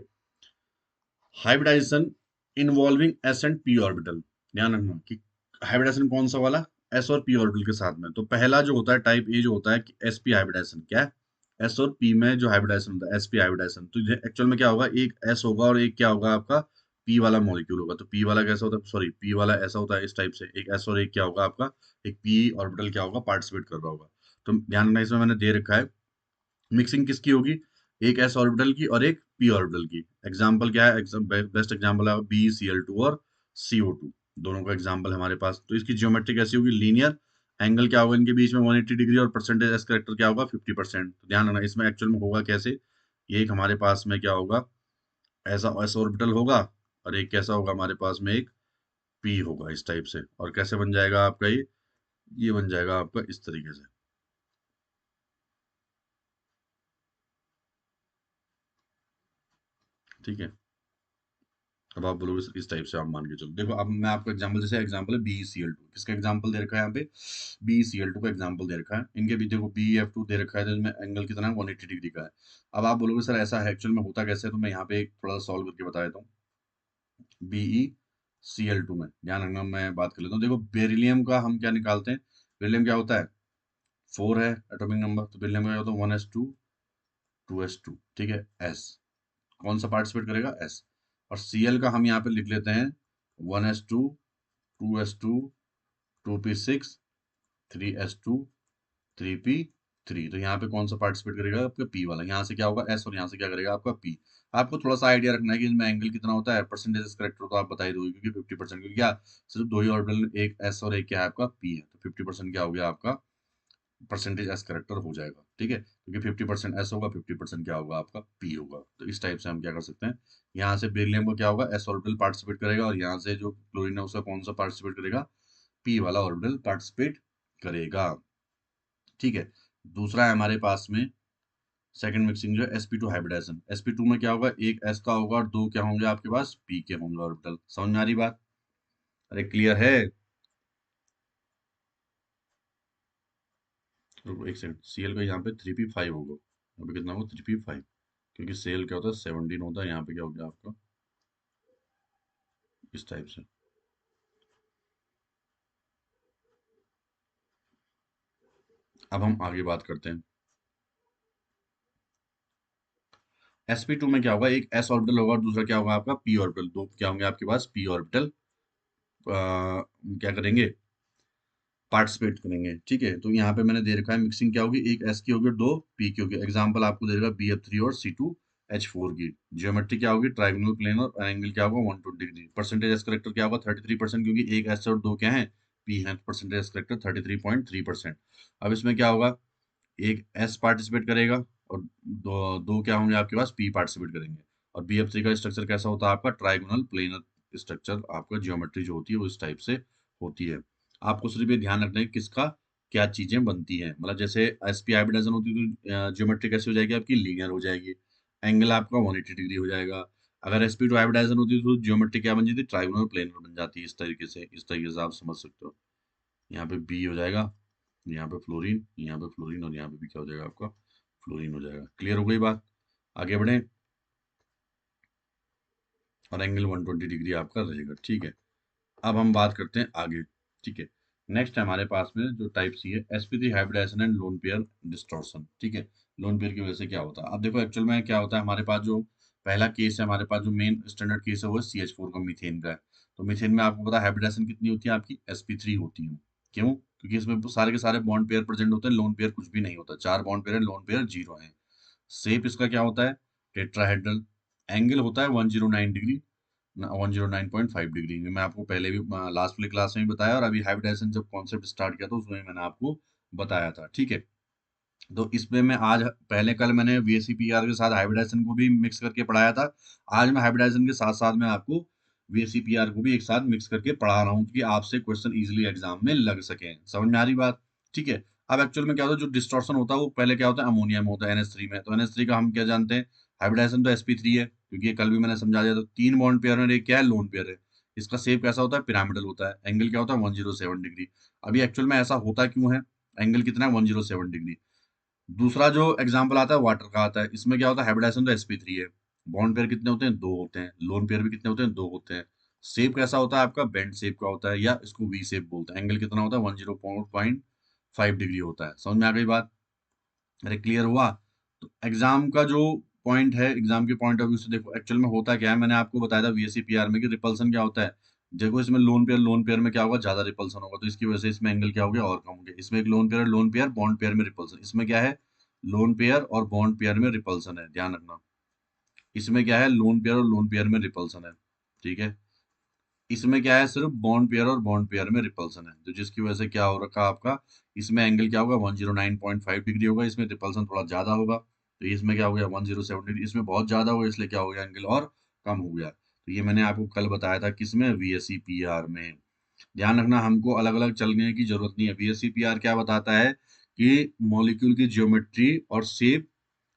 Hybridization involving S and P orbital. ध्यान रखना कि हाइब्रिडाइजेशन कौन सा वाला, S और P ऑर्बिटल के साथ में। तो पहला जो होता है टाइप ए जो होता है कि SP हाइब्रिडाइजेशन। क्या है, S और P में जो हाइब्रिडाइजेशन होता है SP हाइब्रिडाइजेशन। तो एक्चुअल में क्या होगा, एक S होगा और एक क्या होगा आपका P वाला मॉलिक्यूल होगा। तो P वाला कैसा होता है, सॉरी P वाला ऐसा होता है इस टाइप से, एक S और एक क्या होगा आपका, एक P ऑर्बिटल क्या होगा, पार्टिसिपेट कर रहा होगा। तो ध्यान रखना इसमें मैंने दे रखा है मिक्सिंग किसकी होगी, एक एस ऑर्बिटल की और एक पी ऑर्बिटल की। एग्जाम्पल क्या है, बेस्ट एग्जाम्पल है BeCl2 और CO2, दोनों का एग्जाम्पल हमारे पास। तो इसकी ज्योमेट्री कैसी होगी, लीनियर। एंगल क्या होगा इनके बीच में 180 डिग्री, और परसेंटेज एस करेक्टर क्या होगा 50%। तो ध्यान रखना इसमें एक्चुअल में होगा कैसे, ये एक हमारे पास में क्या होगा, ऐसा एस ऑर्बिटल होगा, और एक कैसा होगा हमारे पास में एक पी होगा इस टाइप से। और कैसे बन जाएगा आपका ये बन जाएगा आपका इस तरीके से, ठीक है। अब आप बोलोगे सर इस टाइप से आप मान के चलो, देखो अब मैं आपको एग्जांपल, जैसे एग्जांपल है BeCl2, किसका एग्जांपल दे रखा है यहाँ पे, BeCl2 का एग्जांपल दे रखा है। इनके भी देखो BeF2 दे रखा है, तो इसमें एंगल कितना है 180 डिग्री का है। अब आप बोलोगे सर ऐसा है एक्चुअल में होता कैसे है, तो मैं यहाँ पे एक थोड़ा सा सॉल्व करके बता देता हूँ। BeCl2 में ध्यान रखना, मैं बात कर लेता हूँ। देखो बेरिलियम का हम क्या निकालते हैं, बेरिलियम क्या होता है, 4 है एटॉमिक नंबर, तो बेरिलियम का क्या होता है 1s2 2s2, ठीक है। एस कौन सा पार्टिसिपेट करेगा, एस। और Cl का हम यहाँ पे लिख लेते हैं 1s2 2s2 2p6 3s2 3p3। तो यहाँ पे कौन सा पार्टिसिपेट करेगा, आपका पी वाला। यहाँ से क्या होगा एस, और यहाँ से क्या करेगा आपका पी। आपको थोड़ा सा आइडिया रखना है कि इसमें एंगल कितना होता है, परसेंटेज करेक्ट हो तो आप बता ही दोगे, क्योंकि 50%, क्योंकि क्या सिर्फ दो ही ऑर्बिटल, एक एस और एक क्या है आपका पी है, तो 50% क्या हो गया आपका परसेंटेज एस करेक्टर हो जाएगा, ठीक है। क्योंकि 50% एस होगा, 50% क्या होगा आपका पी होगा। तो इस टाइप से हम क्या कर सकते हैं, यहाँ से बेरिलियम को क्या होगा एस ऑर्बिटल पार्टिसिपेट करेगा, और यहाँ से जो क्लोरीन है उसका कौन सा पार्टिसिपेट करेगा, पी वाला ऑर्बिटल पार्टिसिपेट करेगा, ठीक है। दूसरा है हमारे पास में सेकंड मिक्सिंग जो है sp2 हाइब्रिडाइजेशन। sp2 में क्या होगा, एक s का होगा और दो क्या होंगे आपके पास p के होंगे ऑर्बिटल। समझ में आ रही बात, अरे क्लियर है। रुको एक सेकंड, Cl का यहाँ पे 3p5 होगा, यहाँ पे कितना होगा 3p5, क्योंकि सेल क्या होता है 17 होता है, यहाँ पे क्या हो गया आपका इस टाइप से। अब हम आगे बात करते हैं, sp2 में क्या होगा, एक s ऑर्बिटल होगा और दूसरा क्या होगा आपका p ऑर्बिटल। दो क्या होंगे आपके पास p ऑर्बिटल, क्या करेंगे पार्टिसिपेट करेंगे, ठीक है। तो यहाँ पे मैंने दे रखा है मिक्सिंग क्या होगी, एक एस की होगी और दो पी की होगी। एग्जाम्पल आपको दे देगा BF3 और C2H4 की। ज्योमेट्री क्या होगी, ट्राइगोनल प्लेन, और एंगल क्या होगा 120 डिग्री। परसेंटेज एस करेक्टर क्या होगा 33%, क्योंकि एक एस और दो क्या है पी है, परसेंटेज एस करेक्टर 33.3%। अब इसमें क्या होगा, एक एस पार्टिसिपेट करेगा और दो दो क्या होंगे आपके पास पी पार्टिसिपेट करेंगे। और BF3 का स्ट्रक्चर कैसा होता है आपका ट्राइगोनल प्लेनर स्ट्रक्चर, आपका ज्योमेट्री जो होती है वो इस टाइप से होती है। आपको सिर्फ ये ध्यान रखना है कि किसका क्या चीजें बनती हैं, मतलब जैसे sp हाइब्रिडाइजेशन होती है तो ज्योमेट्री कैसी हो जाएगी आपकी लीनियर हो जाएगी, एंगल आपका 180 डिग्री हो जाएगा। अगर sp2 हाइब्रिडाइजेशन होती है तो ज्योमेट्री क्या बन जाती है, ट्राइगोनल प्लेनर बन जाती है। इस तरीके से, इस तरीके से आप समझ सकते हो। यहाँ पे बी हो जाएगा, यहाँ पे फ्लोरीन, यहाँ पे फ्लोरीन, और यहाँ पे भी क्या हो जाएगा आपका फ्लोरीन हो जाएगा। क्लियर हो गई बात, आगे बढ़े। और एंगल 120 डिग्री आपका रहेगा, ठीक है। अब हम बात करते हैं आगे, ठीक है। नेक्स्ट है हमारे पास में जो टाइप सी है sp3 hybridization and lone pair distortion, ठीक है। लोन पेयर की वजह से क्या होता है, अब देखो एक्चुअल में क्या होता है, हमारे पास जो पहला केस है, हमारे पास जो मेन स्टैंडर्ड केस है वो CH4 का, मीथेन का है। तो मीथेन में आपको पता है हाइब्रिडाइजेशन कितनी होती है आपकी sp3 होती है। क्यों, क्योंकि इसमें सारे के सारे बॉन्ड पेयर प्रेजेंट होते हैं, लोन पेयर कुछ भी नहीं होता। चार बॉन्ड पेयर है, लोन पेयर जीरो है। शेप इसका क्या होता है, टेट्राहेड्रल। एंगल होता है 109 डिग्री, 109.5 डिग्री। मैं आपको पहले भी लास्ट वाली क्लास में भी बताया, और अभी हाइब्रिडाइजेशन जब कॉन्सेप्ट स्टार्ट किया था उसमें मैंने आपको बताया था, ठीक है। तो इसमें मैं आज पहले कल मैंने VSEPR के साथ हाइब्रिडाइजेशन को भी मिक्स करके पढ़ाया था। आज मैं हाइब्रिडाइजेशन के साथ साथ में आपको VSEPR को भी एक साथ मिक्स करके पढ़ा रहा हूँ, कि आपसे क्वेश्चन इजीली एग्जाम में लग सके। समझ में आ रही बात, ठीक है। अब एक्चुअल में क्या होता है, जो डिस्टॉर्शन होता है वो पहले क्या होता है अमोनिया में होता है, NH3 में। तो NH3 का हम क्या जानते हैं, हाइब्रिडाइजेशन तो sp3 है, क्योंकि ये कल भी मैंने समझा दिया। तो तीन बॉन्ड पेयर में एक क्या है, लोन पेयर है। इसका शेप कैसा होता है, पिरामिडल होता है। एंगल क्या होता है 107 डिग्री। अभी एक्चुअल में ऐसा होता क्यों है, एंगल कितना है 107 डिग्री। दूसरा जो एग्जाम्पल आता है वाटर का आता है, इसमें क्या होता है हाइब्रिडाइजेशन तो sp3 है। बॉन्ड पेयर कितने होते हैं, दो होते हैं। लोन पेयर भी कितने होते हैं, दो होते हैं। शेप कैसा होता है आपका, बेंड शेप का होता है, या इसको वी शेप बोलते हैं। एंगल कितना होता है 104.5 डिग्री होता है। समझ में आ गई बात, अरे क्लियर हुआ। तो एग्जाम का जो पॉइंट है, एग्जाम के पॉइंट ऑफ व्यू से देखो एक्चुअल में होता क्या है, मैंने आपको बताया था VSEPR में कि रिपल्सन क्या होता है, देखो इसमें लोन पेयर में क्या होगा, ज्यादा रिपल्सन होगा, तो इसकी वजह से इसमें एंगल क्या हो गया, और कम हो गया। इसमें एक लोन पेयर बॉन्ड पेयर में रिपल्सन, इसमें क्या है, लोन पेयर और बॉन्ड पेयर में रिपल्सन है, ध्यान रखना। इसमें क्या है, लोन पेयर और लोन पेयर में रिपल्सन है, ठीक है। इसमें क्या है, सिर्फ बॉन्ड पेयर और बॉन्ड पेयर में रिपल्सन है, तो जिसकी वजह से क्या हो रखा आपका, इसमें एंगल क्या होगा, 109.5 डिग्री होगा, इसमें रिपल्सन थोड़ा ज्यादा होगा, तो इसमें क्या हो गया 107 डिग्री, इसमें बहुत ज्यादा होगा, इसलिए क्या हो गया, एंगल और कम हो गया। तो ये मैंने आपको कल बताया था, किसमें, VSC PR में। ध्यान रखना, हमको अलग अलग चलने की जरूरत नहीं है। VSC PR क्या बताता है कि मॉलिक्यूल की ज्योमेट्री और शेप,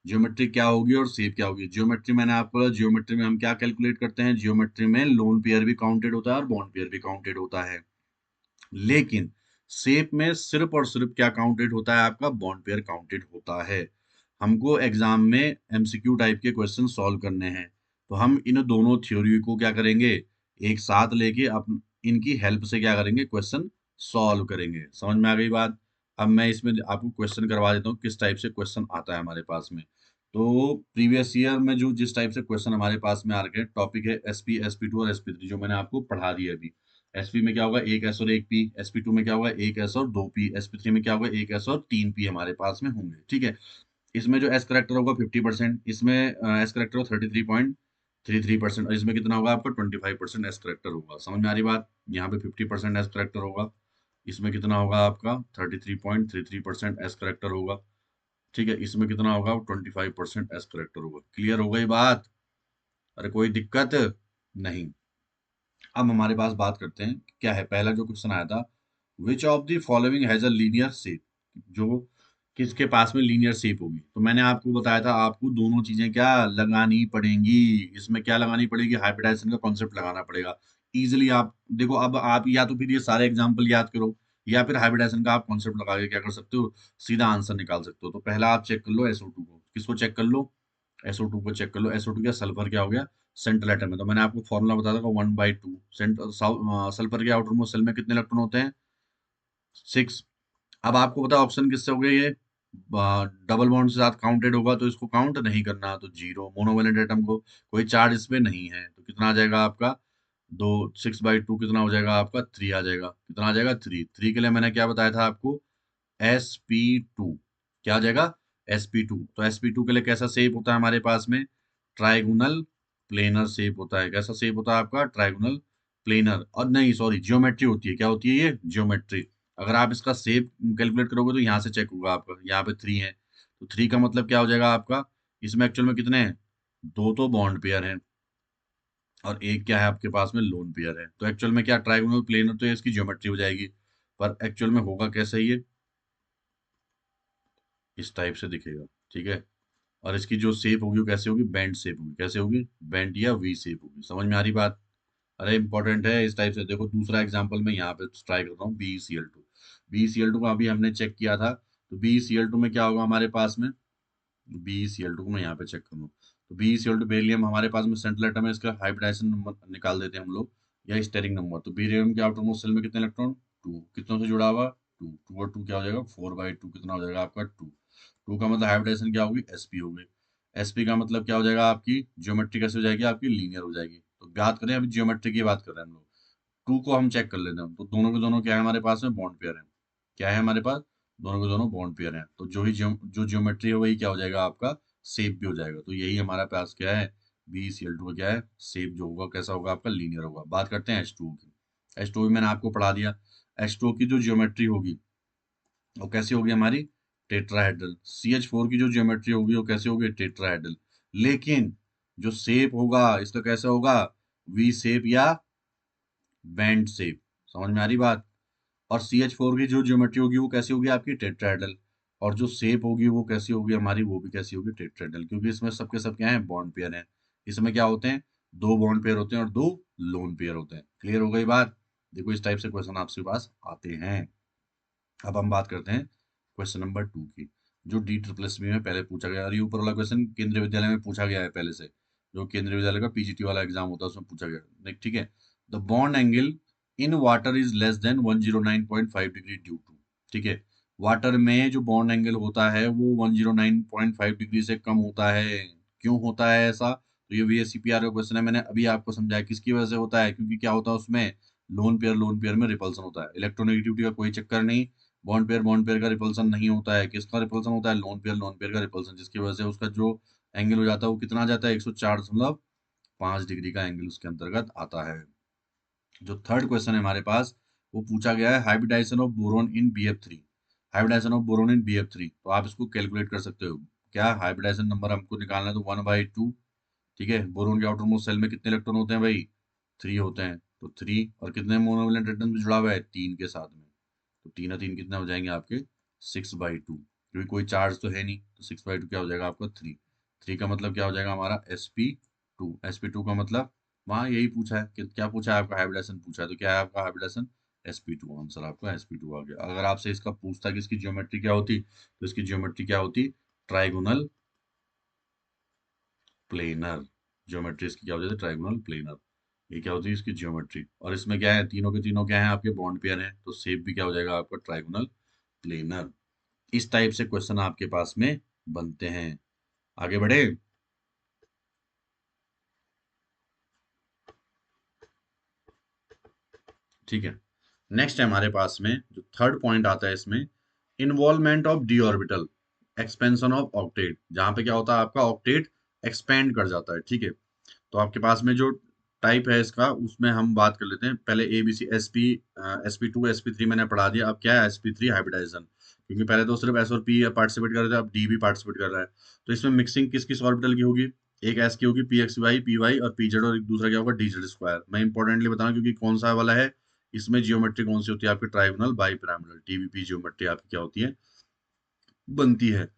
ज्योमेट्री क्या होगी और शेप क्या होगी। ज्योमेट्री मैंने आपको, ज्योमेट्री में हम क्या कैलकुलेट करते हैं, ज्योमेट्री में लोन पेयर भी काउंटेड होता है और बॉन्ड पेयर भी काउंटेड होता है, लेकिन शेप में सिर्फ और सिर्फ क्या काउंटेड होता है, आपका बॉन्ड पेयर काउंटेड होता है। हमको एग्जाम में MCQ टाइप के क्वेश्चन सॉल्व करने हैं, तो हम इन दोनों थ्योरी को क्या करेंगे, एक साथ लेके इनकी हेल्प से क्या करेंगे, क्वेश्चन सॉल्व करेंगे। समझ में आ गई बात। अब मैं इसमें आपको क्वेश्चन करवा देता हूँ, किस टाइप से क्वेश्चन आता है हमारे पास में। तो प्रीवियस ईयर में जो जिस टाइप से क्वेश्चन हमारे पास में आ रखे हैं, टॉपिक है SP, SP2 और SP3, जो मैंने आपको पढ़ा दिया अभी। SP में क्या होगा, एक S और एक P। SP2 में क्या होगा, एक S और दो P। SP3 में क्या होगा, एक S और तीन P हमारे पास में होंगे, ठीक है। इसमें जो S करेक्टर होगा 50%, इसमें S करेक्टर होगा 33.33%, और इसमें कितना होगा आपका 25% S करेक्टर होगा। समझ में आ रही बात। यहाँ पे 50% S करेक्टर होगा, इसमें कितना होगा आपका 33.33% S करेक्टर होगा, ठीक है। इसमें कितना होगा, 25% S करेक्टर होगा। क्लियर हो गई बात। अरे कोई दिक्कत नहीं। अब हमारे पास बात करते हैं, क्या है पहला जो क्वेश्चन आया था, which of the following has a linear shape, जो किसके पास में लीनियर शेप होगी। तो मैंने आपको बताया था, आपको दोनों चीजें क्या लगानी पड़ेंगी, इसमें क्या लगानी पड़ेगी, हाइब्रिडाइजेशन का कॉन्सेप्ट लगाना पड़ेगा। इजिली आप देखो, अब आप या तो फिर ये सारे एग्जाम्पल याद करो, या फिर हाइब्रिडाइजेशन का आप कॉन्सेप्ट लगा के क्या कर सकते हो, सीधा आंसर निकाल सकते हो। तो पहला आप चेक कर लो SO2 को, किसको चेक कर लो, SO2 को चेक कर लो। SO2 क्या, सल्फर क्या हो गया, सेंट्रल एटम है, तो मैंने आपको फॉर्मूला बताया था 1/2। सल्फर के आउटर मोस्ट शेल में कितने इलेक्ट्रॉन होते हैं, 6। अब आपको पता ऑप्शन किससे हो गए ये, डबल बॉन्ड के साथ काउंटेड होगा, तो इसको काउंट नहीं करना, तो 0। मोनोवेलेंट एटम को कोई चार्ज इसमें नहीं है, तो कितना आ जाएगा आपका, दो, 6/2 कितना हो जाएगा आपका, 3 आ जाएगा। कितना आ जाएगा, 3। के लिए मैंने क्या बताया था आपको, sp2। क्या आ जाएगा, sp2। तो sp2 के लिए कैसा शेप होता है हमारे पास में, ट्राइगोनल प्लेनर शेप होता है। कैसा शेप होता है आपका, ट्राइगोनल प्लेनर, और नहीं सॉरी, जियोमेट्री होती है। क्या होती है ये, जियोमेट्री। अगर आप इसका शेप कैलकुलेट करोगे तो यहाँ से चेक होगा आपका, यहाँ पे 3 है, तो 3 का मतलब क्या हो जाएगा आपका, इसमें एक्चुअल में कितने हैं, दो तो बॉन्ड पेयर हैं और एक क्या है आपके पास में, लोन पेयर है। तो एक्चुअल में क्या, ट्राइगोनल प्लेनर तो ये इसकी ज्योमेट्री हो जाएगी, पर एक्चुअल में होगा कैसे, ये इस टाइप से दिखेगा, ठीक है। और इसकी जो शेप होगी वो कैसे होगी, बैंड शेप होगी। कैसे होगी, बैंड या V शेप होगी। समझ में आ रही बात। अरे इंपॉर्टेंट है इस टाइप से। देखो दूसरा एग्जांपल मैं यहाँ पे ट्राई कर रहा हूँ, BeCl2। BeCl2 को अभी हमने चेक किया था, तो BeCl2 में क्या होगा हमारे पास में, BeCl2 को मैं यहाँ पे चेक करूँ, तो BeCl2 बेरिलियम हमारे पास में सेंट्रल एटम है, इसका हाइब्रिडाइजेशन नंबर निकाल देते हैं हम लोग, या स्टेरिक नंबर। तो बेरिलियम के आउटर मोस्ट शेल में कितने इलेक्ट्रॉन, 2। कितनों से जुड़ा हुआ, 2 और 2 क्या हो जाएगा, 4/2 कितना हो जाएगा आपका, 2 का मतलब हाइब्रिडाइजेशन क्या होगी, sp होगी। sp का मतलब क्या हो जाएगा, आपकी ज्योमेट्री कैसे हो जाएगी, आपकी लीनियर हो जाएगी। तो बात करें, अभी ज्योमेट्री की बात कर रहे हैं हम लोग, 2 को हम चेक कर लेते हैं, तो दोनों के दोनों क्या है हमारे पास में, बॉन्ड पेयर है। क्या है हमारे पास, दोनों के दोनों बॉन्ड पेयर हैं, तो जो ज्योमेट्री है वही क्या हो जाएगा आपका, शेप भी हो जाएगा। तो यही हमारे पास क्या है, BeCl2 का क्या है, शेप जो होगा कैसा होगा आपका, लीनियर होगा। बात करते हैं H2O की। H2O भी मैंने आपको पढ़ा दिया। H2O की जो ज्योमेट्री होगी वो कैसी होगी हमारी, टेट्राहेड्रल। CH4 की जो ज्योमेट्री होगी वो कैसे होगी, टेट्राहेड्रल। लेकिन जो शेप होगा इसका कैसा होगा, V शेप या बैंड शेप। समझ में आ रही बात। और CH4 की जो ज्योमेट्री होगी वो कैसी होगी आपकी, टेट्राहेड्रल। और जो शेप होगी वो कैसी होगी हमारी, वो भी कैसी होगी, टेट्राहेड्रल, क्योंकि इसमें सबके सब क्या है, बॉन्ड पेयर हैं। इसमें क्या होते हैं, दो बॉन्ड पेयर होते हैं और दो लोन पेयर होते हैं। क्लियर हो गई बात। देखो इस टाइप से क्वेश्चन आपके पास आते हैं। अब हम बात करते हैं क्वेश्चन नंबर 2 की, जो DSSB में पहले पूछा गया, और ये ऊपर वाला क्वेश्चन केंद्रीय विद्यालय में पूछा गया है पहले से, जो केंद्रीय विद्यालय का PGT वाला एग्जाम होता है उसमें पूछा गया, ठीक है। The bond angle in water is less than 109.5 degree due to, ठीक है। वाटर में जो बॉन्ड एंगल होता है वो 109.5 डिग्री से कम होता है। क्यों होता है ऐसा, तो ये VSEPR का क्वेश्चन है, मैंने अभी आपको समझाया किसकी वजह से होता है, क्योंकि क्या होता है उसमें लोन पेयर में रिपल्सन होता है। इलेक्ट्रोनेगेटिविटी का कोई चक्कर नहीं, बॉन्ड पेयर का रिपल्सन नहीं होता है। किसका रिपल्सन होता है? लोन पेयर का रिपल्सन, जिसकी वजह से उसका जो एंगल हो जाता है वो कितना आ जाता है? 104.5 डिग्री का एंगल उसके अंतर्गत आता है। जो थर्ड क्वेश्चन है हमारे पास, वो पूछा गया है hybridization of boron in BF3। Hybridization of boron in BF3, तो आप इसको कैलकुलेट कर सकते हो। क्या हाइब्रिडाइजेशन नंबर हमको निकालना है, तो 1/2। ठीक है, बोरोन के आउटर मोस्ट सेल में कितने इलेक्ट्रॉन होते हैं भाई? 3 होते हैं, तो 3, और कितने मोनोवैलेंट रिटर्न में जुड़ा हुआ है? 3 के साथ में। तो 3 और 3 कितने हो जाएंगे आपके? 6/2, क्योंकि कोई चार्ज तो है नहीं, तो 6/2 क्या हो जाएगा आपका? 3। 3 का मतलब क्या हो जाएगा हमारा? sp2। sp2 का मतलब वहाँ यही पूछा है कि क्या पूछा है आपका? हाइब्रिडेशन पूछा है, तो क्या है आपका हाइब्रिडेशन? sp2। आंसर आपका sp2 आ गया। अगर आपसे इसका पूछता कि इसकी ज्योमेट्री क्या होती, तो इसकी ज्योमेट्री क्या होती? Trigonal planar. ज्योमेट्री इसकी क्या होती है? Trigonal planar. ये क्या होती है इसकी ज्योमेट्री। और इसमें क्या है? तीनों के तीनों क्या है आपके? बॉन्ड पेयर हैं, तो शेप भी क्या हो जाएगा आपका? Trigonal planar. इस टाइप से क्वेश्चन आपके पास में बनते हैं। आगे बढ़े। ठीक है, नेक्स्ट है हमारे पास में जो थर्ड पॉइंट आता है इसमें, involvement of D orbital, expansion of octet, जहां पे क्या होता है आपका? ऑक्टेट एक्सपेंड कर जाता है। ठीक है, तो आपके पास में जो टाइप है इसका, उसमें हम बात कर लेते हैं पहले। ABC SP2 SP3 मैंने पढ़ा दिया। अब क्या है? SP3 हाइब्रिडाइजेशन, क्योंकि पहले तो सिर्फ S और P पार्टिसिपेट कर रहे थे, अब D भी पार्टिसिपेट कर रहा है। तो इसमें मिक्सिंग किस किस ऑर्बिटल की होगी? एक S की होगी PXY PY और PZ, और एक दूसरा क्या होगा? DZ square. मैं इंपॉर्टेंटली बताऊं क्योंकि कौन सा वाला है, इसमें जियोमेट्री कौन सी होती है आपकी? ट्राइगोनल बाइपिरामिडल TBP जियोमेट्री आपकी क्या होती है? बनती है।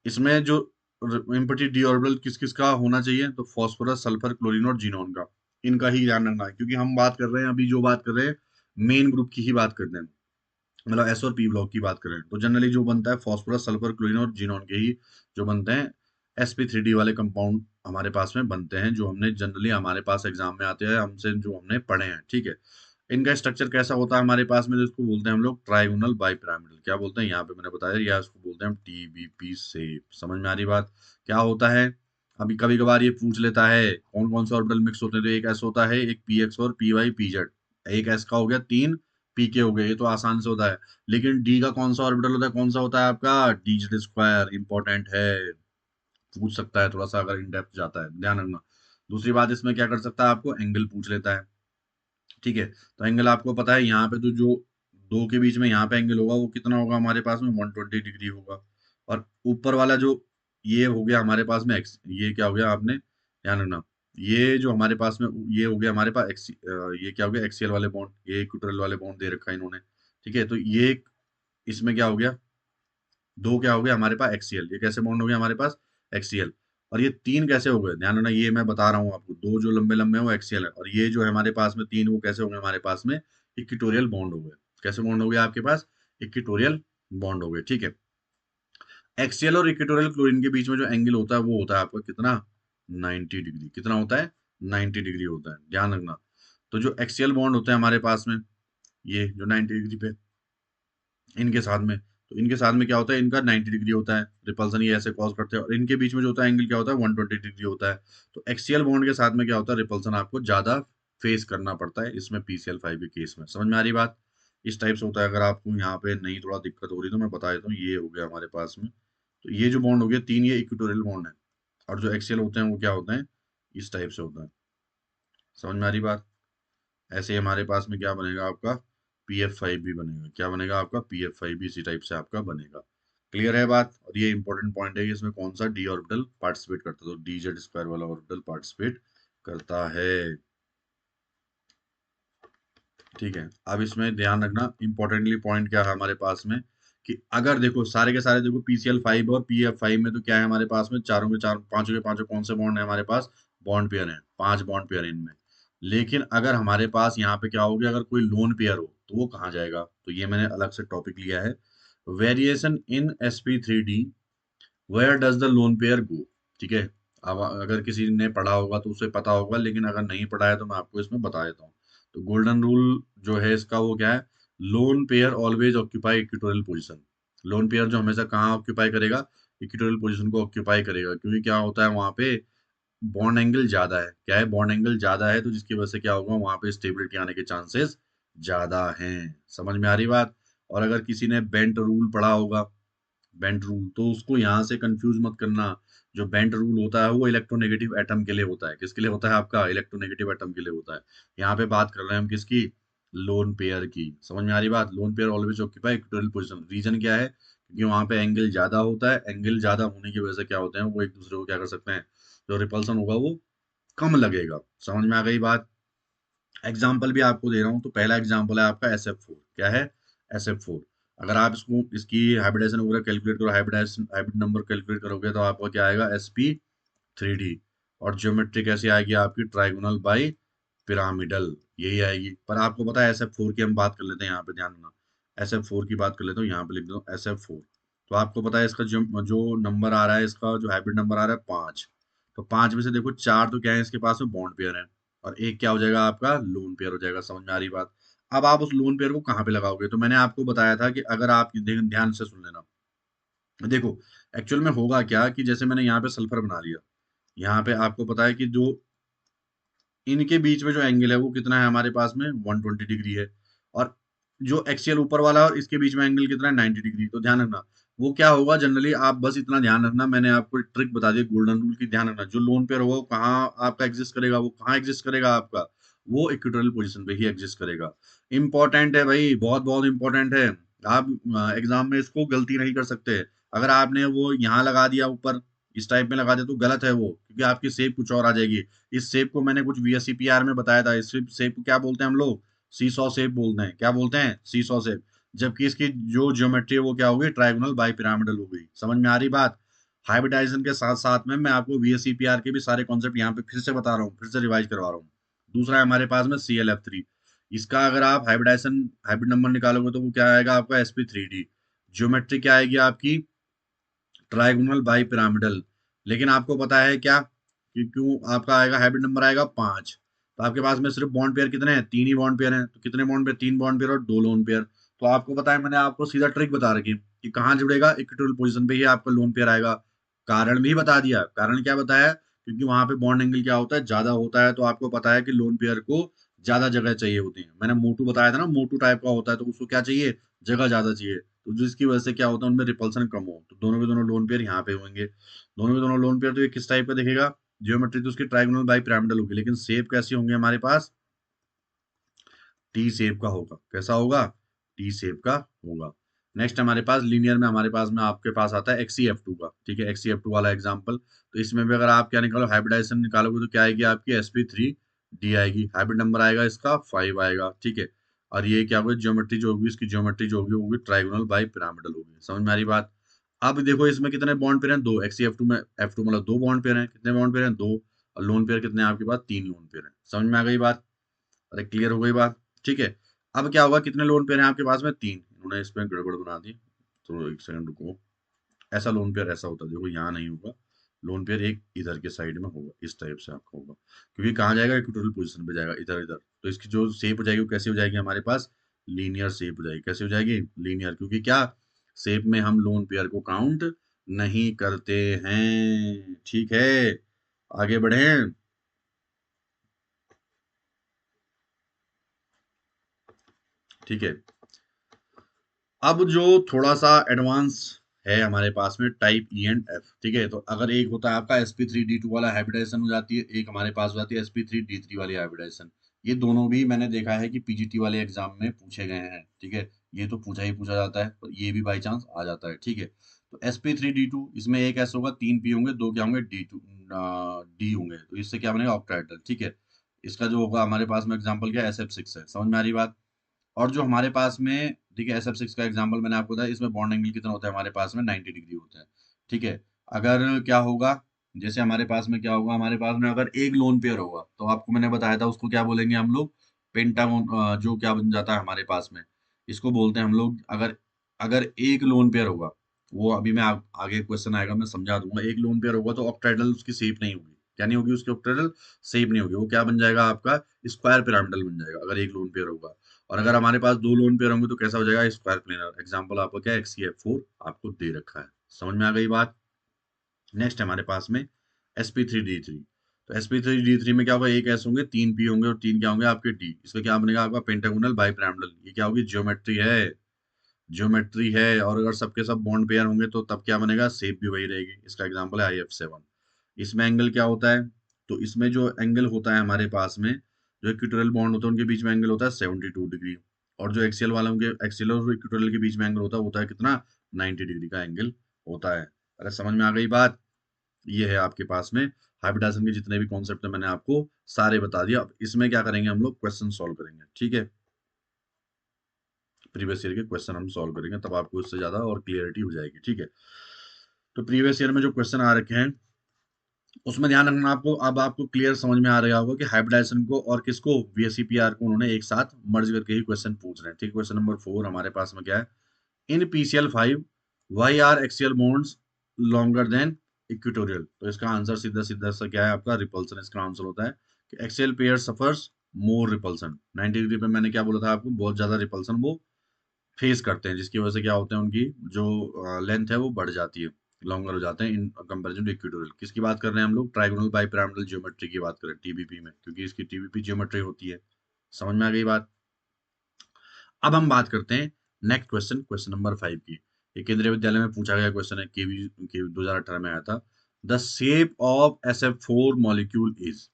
इसमें जो इम्पटी डी ऑर्बिटल किस किस का होना चाहिए, तो फास्फोरस सल्फर क्लोरीन और जीनोन का। इनका ही ध्यान रखना है, क्योंकि हम बात कर रहे हैं अभी, जो बात कर रहे हैं मेन ग्रुप की ही बात करते हैं, मतलब S और P ब्लॉक की बात करें, तो जनरली जो बनता है फास्फोरस सल्फर क्लोरीन और जीनोन के ही जो बनते हैं sp3d वाले कंपाउंड हमारे पास में बनते हैं, जो हमने जनरली हमारे पास एग्जाम में आते हैं, हमसे जो हमने पढ़े हैं। ठीक है, इनका स्ट्रक्चर कैसा होता है हमारे पास में, जिसको बोलते हैं हम लोग ट्राइगोनल बाइपिरामिडल। क्या बोलते हैं? यहाँ पे मैंने बताया, या इसको बोलते हैं हम TBP शेप। समझ में आ रही बात? क्या होता है, अभी कभी कभार ये पूछ लेता है कौन कौन से ऑर्बिटल मिक्स होते हैं, तो एक S होता है, एक PX और PY PZ। एक S का हो गया, 3 PK हो गए, ये तो आसान से होता है। लेकिन D का कौन सा ऑर्बिटल होता है? कौन सा होता है आपका? DZ square. इंपॉर्टेंट है, पूछ सकता है थोड़ा सा अगर इन डेप्थ जाता है, ध्यान रखना। दूसरी बात, इसमें क्या कर सकता है? आपको एंगल पूछ लेता है। ठीक है, तो एंगल आपको पता है, यहाँ पे तो जो दो के बीच में यहाँ पे एंगल होगा वो कितना होगा हमारे पास में? 120 डिग्री होगा। और ऊपर वाला जो ये हो गया हमारे पास में एक्स, ये क्या हो गया आपने ध्यान रखना, ये जो हमारे पास में ये हो गया हमारे पास एक्स, ये क्या हो गया? एक्सियल वाले बॉन्ड, ये इक्वेटोरियल वाले बॉन्ड दे रखा है इन्होंने। ठीक है, तो ये इसमें क्या हो गया? दो क्या हो गया हमारे पास? एक्सीएल। ये कैसे बॉन्ड हो गया हमारे पास? एक्सीएल। और ये 3 कैसे हो गए? ध्यान रखना, ये मैं बता रहा हूँ आपको, दो जो लंबे लंबे हैं वो एक्सीएल है, और ये जो है हमारे पास में 3, वो कैसे हो गए हमारे पास में? इक्वेटोरियल बॉन्ड हो गए। कैसे बॉन्ड हो गया आपके पास? इक्वेटोरियल बॉन्ड हो गए। ठीक है, एक्सीएल और इक्वेटोरियल क्लोरीन के बीच में जो एंगल होता है वो होता है आपका कितना? 90 डिग्री। कितना होता है? 90 डिग्री होता है, ध्यान रखना। तो जो एक्सीएल बॉन्ड होते हैं हमारे पास में, ये जो 90 डिग्री पे, इनके साथ में, तो इनके साथ में क्या होता है? इनका 90 डिग्री होता है रिपल्सन, ये ऐसे कॉज करते हैं, और इनके बीच में जो होता है एंगल क्या होता है? 120 डिग्री होता है। तो एक्सियल बॉन्ड के साथ में क्या होता है? रिपल्सन आपको ज्यादा फेस करना पड़ता है इसमें, PCl5 के केस में। समझ में आ रही बात? इस टाइप से होता है। अगर आपको यहाँ पे नहीं थोड़ा दिक्कत हो रही तो मैं बता देता हूँ। ये हो गया हमारे पास में, तो ये जो बॉन्ड हो गया 3, ये इक्वेटोरियल बॉन्ड है, और जो एक्सियल होते हैं वो क्या होते हैं? इस टाइप से होता है। समझ में आ रही बात? ऐसे ही हमारे पास में क्या बनेगा आपका? PF5 भी बनेगा। क्या बनेगा आपका? PF5 भी इसी टाइप से आपका बनेगा। क्लियर है बात? और ये इंपॉर्टेंट पॉइंट है कि इसमें कौन सा D ऑर्बिटल पार्टिसिपेट करता है, तो DZ स्क्वायर वाला ऑर्बिटल पार्टिसिपेट करता है। ठीक है, अब इसमें ध्यान रखना इंपॉर्टेंटली पॉइंट क्या है हमारे पास में, कि अगर देखो सारे के सारे देखो PCl5 और PF5 में, तो क्या है हमारे पास में? चारों के चार, पांचों के पांचों कौन से बॉन्ड है हमारे पास? बॉन्ड पेयर है, 5 बॉन्ड पेयर इनमें। लेकिन अगर हमारे पास यहाँ पे क्या हो गया, अगर कोई लोन पेयर हो तो वो कहाँ जाएगा? तो ये मैंने अलग से टॉपिक लिया है, variation in sp3d, where does the lone pair go. ठीक है, अब अगर किसी ने पढ़ा होगा तो उसे पता होगा, लेकिन अगर नहीं पढ़ा है तो मैं आपको इसमें बता देता हूँ। तो गोल्डन रूल जो है इसका, वो क्या है? Loan pair always occupy equatorial position. Lone pair जो हमेशा कहाँ ऑक्यूपाई करेगा? इक्वेटोरियल पोजीशन को ऑक्यूपाई करेगा, क्योंकि क्या होता है वहां पे? बॉन्ड एंगल ज्यादा है। क्या है? बॉन्ड एंगल ज्यादा है, तो जिसकी वजह से क्या होगा, वहां पे स्टेबिलिटी आने के चांसेस ज्यादा हैं। समझ में आ रही बात? और अगर किसी ने बेंट रूल पढ़ा होगा, बेंट रूल, तो उसको यहाँ से कंफ्यूज मत करना। जो बेंट रूल होता है वो इलेक्ट्रोनेगेटिव एटम के लिए होता है। किसके लिए होता है? आपका इलेक्ट्रोनेगेटिव एटम के लिए होता है। यहाँ पे बात कर रहे हैं हम किसकी? लोन पेयर की। समझ में आ रही बात? Lone pair always occupy equatorial position. Reason क्या है? क्योंकि वहां पे एंगल ज्यादा होता है। एंगल ज्यादा होने की वजह से क्या होते हैं, वो एक दूसरे को क्या कर सकते हैं, जो रिपल्सन होगा वो कम लगेगा। समझ में आ गई बात? एग्जाम्पल भी आपको दे रहा हूँ। तो पहला एग्जाम्पल है आपका SF4। क्या है? SF4। अगर आप इसको, इसकी हाइब्रिडाइजेशन वगैरह कैलकुलेट करो, हाइब्रिडाइजेशन हाइब्रिड नंबर कैलकुलेट करोगे, तो आपका क्या आएगा? sp3d। और ज्योमेट्री कैसी आएगी आपकी? ट्राइगोनल बाई पिरामिडल, यही आएगी। पर आपको पता है SF4 की हम बात कर लेते हैं, यहाँ पे ध्यान देना। SF4 की बात कर लेते हो, यहाँ पे लिख दो SF4। तो आपको पता है इसका जो नंबर आ रहा है, इसका जो हाइब्रिड नंबर आ रहा है 5। तो 5 में से देखो 4 तो क्या है इसके पास में? बॉन्ड पेयर है। और एक क्या हो जाएगा आपका? लोन पेयर हो जाएगा। समझ में आ रही बात? अब आप उस लोन पेयर को कहाँ पे लगाओगे? तो मैंने आपको बताया था कि अगर आप ध्यान से सुन लेना। देखो, एक्चुअल में होगा क्या कि जैसे मैंने यहाँ पे सल्फर बना लिया, यहाँ पे आपको पता है कि जो इनके बीच में जो एंगल है वो कितना है हमारे पास में? 120 डिग्री है। और जो एक्सियल ऊपर वाला है और इसके बीच में एंगल कितना है? 90 डिग्री। तो ध्यान रखना, वो क्या होगा जनरली, आप बस इतना ध्यान रखना, मैंने आपको एक ट्रिक बता दी गोल्डन रूल की। ध्यान रखना, जो लोन पेयर होगा वो कहाँ आपका एग्जिस्ट करेगा? वो कहाँ एग्जिस्ट करेगा आपका? वो इक्वेटोरियल पोजीशन पे ही एग्जिस्ट करेगा। इंपॉर्टेंट है भाई, बहुत बहुत इंपॉर्टेंट है। आप एग्जाम में इसको गलती नहीं कर सकते। अगर आपने वो यहाँ लगा दिया ऊपर, इस टाइप में लगा दिया, तो गलत है वो, क्योंकि आपकी सेप कुछ और आ जाएगी। इस शेप को मैंने कुछ VSCPR में बताया था। इस शेप को क्या बोलते हैं हम लोग? सीसॉ शेप बोलते हैं। क्या बोलते हैं? Seesaw shape. जबकि इसकी जो ज्योमेट्री है वो क्या होगी? ट्राइगोनल बाई पिरामिडल हो गई। समझ में आ रही बात? हाइब्रिडाइजेशन के साथ साथ में मैं आपको VSCPR के भी सारे कॉन्सेप्ट यहाँ पे फिर से बता रहा हूँ, फिर से रिवाइज करवा रहा हूँ। दूसरा है हमारे पास में ClF3। इसका अगर आप हाइब्रिडाइजेशन हाइब्रिड नंबर निकालोगे तो वो क्या आएगा आपका? sp3d। ज्योमेट्री क्या आएगी आपकी? Trigonal bi pyramidal. लेकिन आपको पता है क्या कि क्यों आपका आएगा हाइब्रिड नंबर आएगा 5? तो आपके पास में सिर्फ बॉन्ड पेयर कितने हैं? 3 ही बॉन्ड पेयर हैं। तो कितने बॉन्ड पेयर? 3 बॉन्ड पेयर और 2 लोन पेयर। तो आपको पता है, मैंने आपको सीधा ट्रिक बता रखी कि कहाँ जुड़ेगा? इक्विटोरियल पोजीशन पे ही आपका लोन पेयर आएगा। कारण भी बता दिया। कारण क्या बताया? क्योंकि वहां पे बॉन्ड एंगल क्या होता है? ज्यादा होता है। तो आपको पता है कि लोन पेयर को ज्यादा जगह चाहिए होती है। मैंने मोटू बताया था ना, मोटू टाइप का होता है, तो उसको क्या चाहिए? जगह ज्यादा चाहिए। तो जिसकी वजह से क्या होता है, उनमें रिपल्सन कम हो, तो दोनों के दोनों लोन पेयर यहाँ पे होंगे। दोनों के दोनों लोन पेयर, तो ये किस टाइप का दिखेगा? ज्योमेट्री तो उसकी ट्राइगोनल बाई पिरामिडल होगी, लेकिन शेप कैसी होंगे हमारे पास? टी शेप का होगा। कैसा होगा? टी शेप का होगा। नेक्स्ट हमारे पास लीनियर में, हमारे पास में आपके पास आता है XeF2 का। ठीक है, XeF2 वाला एग्जांपल। तो इसमें भी अगर आप क्या निकालो, हाइब्रिडाइजेशन निकालोगे, तो क्या आएगी आपकी? sp3d आएगी। हाइब्रिड नंबर आएगा इसका 5 आएगा। ठीक है। और ये क्या होगी? ज्योमेट्री जो होगी, इसकी ज्योमेट्री जो होगी वो होगी ट्राइगोनल बाई पिरामिडल होगी। समझ में आ रही बात? अब देखो इसमें कितने बॉन्ड पेयर हैं? 2। XeF2 में F2 मतलब 2 बॉन्ड पेयर हैं। कितने बॉन्ड पेयर हैं? 2। और लोन पेयर कितने हैं आपके पास? 3 लोन पेयर हैं। समझ में आ गई बात? अरे क्लियर हो गई बात? ठीक है। अब क्या होगा? कितने लोन पेयर हैं आपके पास में? 3। इन्होंने इसमें गड़बड़ बना दी। तो एक सेकंड रुको। ऐसा लोन पेयर ऐसा होता है, देखो यहाँ नहीं होगा। लोन पेयर एक इधर के साइड में होगा, इस टाइप से आपका होगा। क्योंकि कहाँ जाएगा? इक्वेटोरियल पोजीशन पे जाएगा, इधर इधर। तो इसकी जो शेप हो जाएगी वो कैसी हो जाएगी हमारे पास? लीनियर शेप हो जाएगी। कैसी हो जाएगी? लीनियर। क्योंकि क्या? शेप में हम लोन पेयर को काउंट नहीं करते हैं। ठीक है, आगे बढ़े। ठीक है। अब जो थोड़ा सा एडवांस है हमारे पास में, टाइप E एंड F। ठीक है। तो अगर एक होता है आपका sp3d2 वाला हाइब्रिडाइजेशन हो जाती है, एक हमारे पास हो जाती है sp3d3 वाली हाइब्रिडाइजेशन। ये दोनों भी मैंने देखा है कि पीजीटी वाले एग्जाम में पूछे गए हैं। ठीक है। ये तो पूछा ही पूछा जाता है, पर ये भी बाई चांस आ जाता है। ठीक है। तो sp3d2, इसमें एक S होगा, 3 p होंगे, 2 क्या होंगे? D होंगे। तो इससे क्या बनेगा? ऑक्टाहेड्रल। ठीक है। इसका जो होगा हमारे पास में एग्जाम्पल क्या? SF6 है। समझ में आ रही बात? और जो हमारे पास में, ठीक है, SF6 का एग्जांपल मैंने आपको बताया, इसमें बॉन्ड एंगल कितना होता है हमारे पास में? 90 डिग्री होता है। ठीक है। अगर क्या होगा, जैसे हमारे पास में क्या होगा, हमारे पास में अगर एक लोन पेयर होगा, तो आपको मैंने बताया था उसको क्या बोलेंगे हम लोग? पेंटागन। जो क्या बन जाता है हमारे पास में, इसको बोलते हैं हम लोग, अगर अगर एक लोन पेयर होगा, वो अभी मैं आगे क्वेश्चन आएगा मैं समझा दूंगा। एक लोन पेयर होगा तो ऑक्टाहेड्रल उसकी शेप नहीं होगी। क्या नहीं होगी? उसकी ऑक्टाहेड्रल शेप नहीं होगी। वो क्या बन जाएगा आपका? स्क्वायर पिरामिडल बन जाएगा, अगर एक लोन पेयर होगा। और अगर हमारे पास 2 लोन पेयर होंगे तो कैसा हो जाएगा? Square planar. एग्जांपल आपको क्या? XeF4 आपको दे रखा है। समझ में आ गई बात? नेक्स्ट हमारे पास में sp3d3। तो sp3d3 में क्या होगा, एक s होंगे, 3 p होंगे और 3 क्या होंगे आपके d। इसका क्या बनेगा आपका पेंटागोनल बाइपिरामिडल। ये क्या होगी, ज्योमेट्री है, ज्योमेट्री है। और अगर सबके सब बॉन्ड पेयर होंगे तो तब क्या बनेगा, शेप भी वही रहेगी। इसका एग्जांपल है IF7। इसमें एंगल क्या होता है, तो इसमें जो एंगल होता है हमारे पास में, जो इक्वेटोरियल बॉन्ड होता है उनके बीच में एंगल होता है 72 डिग्री। और जो एक्सियल वालों के, एक्सियल और इक्वेटोरियल के बीच में एंगल होता है कितना, 90 डिग्री का एंगल होता है। अरे समझ में आ गई बात। ये है आपके पास में हाइब्रिडाइजेशन के जितने भी कॉन्सेप्ट है मैंने आपको सारे बता दिया। अब इसमें क्या करेंगे हम लोग, क्वेश्चन सॉल्व करेंगे, ठीक है। प्रीवियस ईयर के क्वेश्चन हम सॉल्व करेंगे, तब आपको इससे ज्यादा और क्लियरिटी हो जाएगी, ठीक है। तो प्रीवियस ईयर में जो क्वेश्चन आ रखे हैं उसमें ध्यान रखना आपको। अब आपको क्लियर समझ में आ रहा होगा कि हाइब्रिडाइजेशन को और किसको, VSEPR को उन्होंने एक साथ मर्ज करके ही क्वेश्चन पूछ रहे हैं, ठीक। क्वेश्चन नंबर 4 हमारे पास में क्या है, in PCl5 why are axial bonds longer than equatorial. तो इसका आंसर सीधा सीधा सा क्या है आपका, रिपल्सन। इसका आंसर होता है कि axial pair suffers more repulsion. 90 degree पे मैंने क्या बोला था आपको, बहुत ज्यादा रिपल्सन वो फेस करते हैं, जिसकी वजह से क्या होता है, उनकी जो लेंथ है वो बढ़ जाती है, लॉन्गर हो जाते हैं इन कंपेरिजन टू इक्वेटोरियल। किसकी बात कर रहे हैं हम लोग, ट्राइगोनल बाइपिरामिडल ज्योमेट्री की बात करें, TBP में, क्योंकि इसकी TBP ज्योमेट्री होती है। समझ में आ गई बात। अब हम बात करते हैं नेक्स्ट क्वेश्चन, क्वेश्चन नंबर 5 की। ये केंद्रीय विद्यालय में पूछा गया क्वेश्चन है, केवी 2018 में आया था। The shape of SF4 molecule is.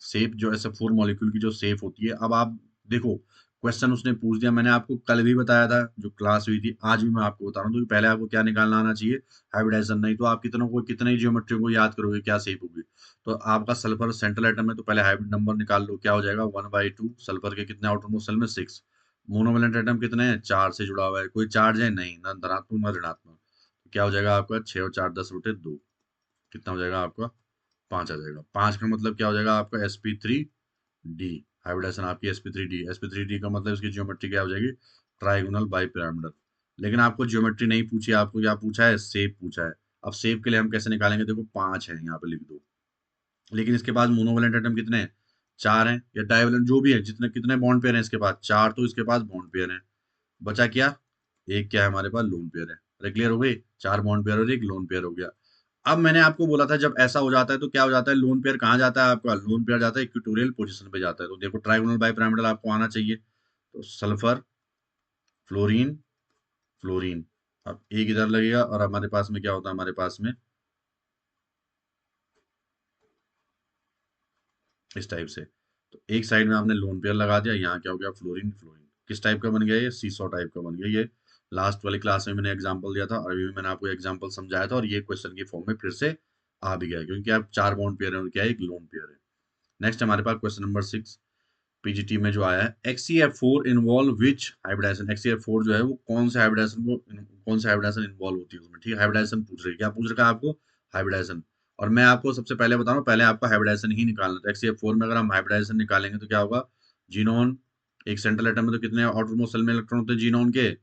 Shape, जो SF4 मॉलिक्यूल की जो शेप होती है, अब आप देखो क्वेश्चन उसने पूछ दिया, मैंने आपको कल भी बताया था जो क्लास हुई थी, आज भी मैं आपको बता रहा हूँ। तो पहले आपको क्या निकालना आना चाहिए, हाइब्रिडाइजेशन। नहीं तो आप कितनों को, कितने ही ज्योमेट्री को याद करोगे, क्या शेप होगी। तो आपका सल्फर सेंट्रल एटम है, तो पहले हाइब्रिड नंबर निकाल लो, क्या हो जाएगा 1/2। सल्फर के कितने आउटर मोस्ट शेल में, 6। मोनोवैलेंट एटम कितने हैं, 4 से जुड़ा हुआ है। कोई चार्ज है नहीं, ना धनात्मक ना ऋणात्मक। तो क्या हो जाएगा आपका, 6 और 4 10 बटे 2। कितना हो जाएगा आपका, 5 आ जाएगा। 5 का मतलब क्या हो जाएगा आपका, sp3d। हाइब्रिडाइजेशन आपकी sp3d। sp3d का मतलब इसकी ज्योमेट्री क्या हो जाएगी, ट्राइगोनल बाइपिरामिडल। लेकिन आपको ज्योमेट्री नहीं पूछी, आपको क्या पूछा है, शेप पूछा है। अब शेप के लिए हम कैसे निकालेंगे, देखो 5 है यहाँ पे लिख दो। लेकिन इसके पास मोनोवैलेंट एटम कितने हैं, 4 हैं, या डाइवैलेंट जो भी है, जितने कितने बॉन्ड पेयर हैं इसके पास, 4। तो इसके पास बॉन्ड पेयर है, बचा क्या, एक क्या है हमारे पास, लोन पेयर है। अरे क्लियर हो गई, 4 बॉन्ड पेयर और एक लोन पेयर हो गया। अब मैंने आपको बोला था जब ऐसा हो जाता है तो क्या हो जाता है, लोन पेयर कहाँ जाता है आपका, लोन पेयर जाता है इक्वेटोरियल पोजीशन पे जाता है। तो देखो ट्राइगोनल बाइपिरामिडल आपको आना चाहिए, तो सल्फर, फ्लोरीन, फ्लोरीन। अब एक इधर लगेगा और हमारे पास में क्या होता है, हमारे पास में इस टाइप से। तो एक साइड में आपने लोन पेयर लगा दिया, यहाँ क्या हो गया, फ्लोरीन, फ्लोरीन। किस टाइप का बन गया ये, सीसॉ टाइप का बन गया। ये लास्ट वाली क्लास में मैंने एग्जांपल दिया था और अभी भी मैंने आपको एग्जांपल समझाया था, और ये क्वेश्चन की फॉर्म में फिर से आ भी गया है, क्योंकि आप 4 बॉन्ड पेयर है और क्या है, एक लोन पेयर है। नेक्स्ट हमारे पास क्वेश्चन नंबर 6 पीजीटी में जो आया है, XeF4 इन्वॉल्व विच हाइब्रिडाइजेशन। XeF4 जो है वो कौन से हाइब्रिडाइजेशन को, कौन से हाइब्रिडाइजेशन इन्वॉल्व होती है उसमें, ठीक है। हाइब्रिडाइजेशन पूछ रही है, क्या पूछ रखा है आपको, हाइब्रिडाइजेशन। और मैं आपको सबसे पहले बता रहा हूँ, पहले आपका हाइब्रिडाइजेशन ही निकालना था। XeF4 में अगर हम हाइब्रिडाइजेशन निकालेंगे तो क्या होगा, जीनोन, एक सेंट्रल एटम में तो कितने आउटरमोस्ट शेल में इलेक्ट्रॉन होते हैं जीनोन के,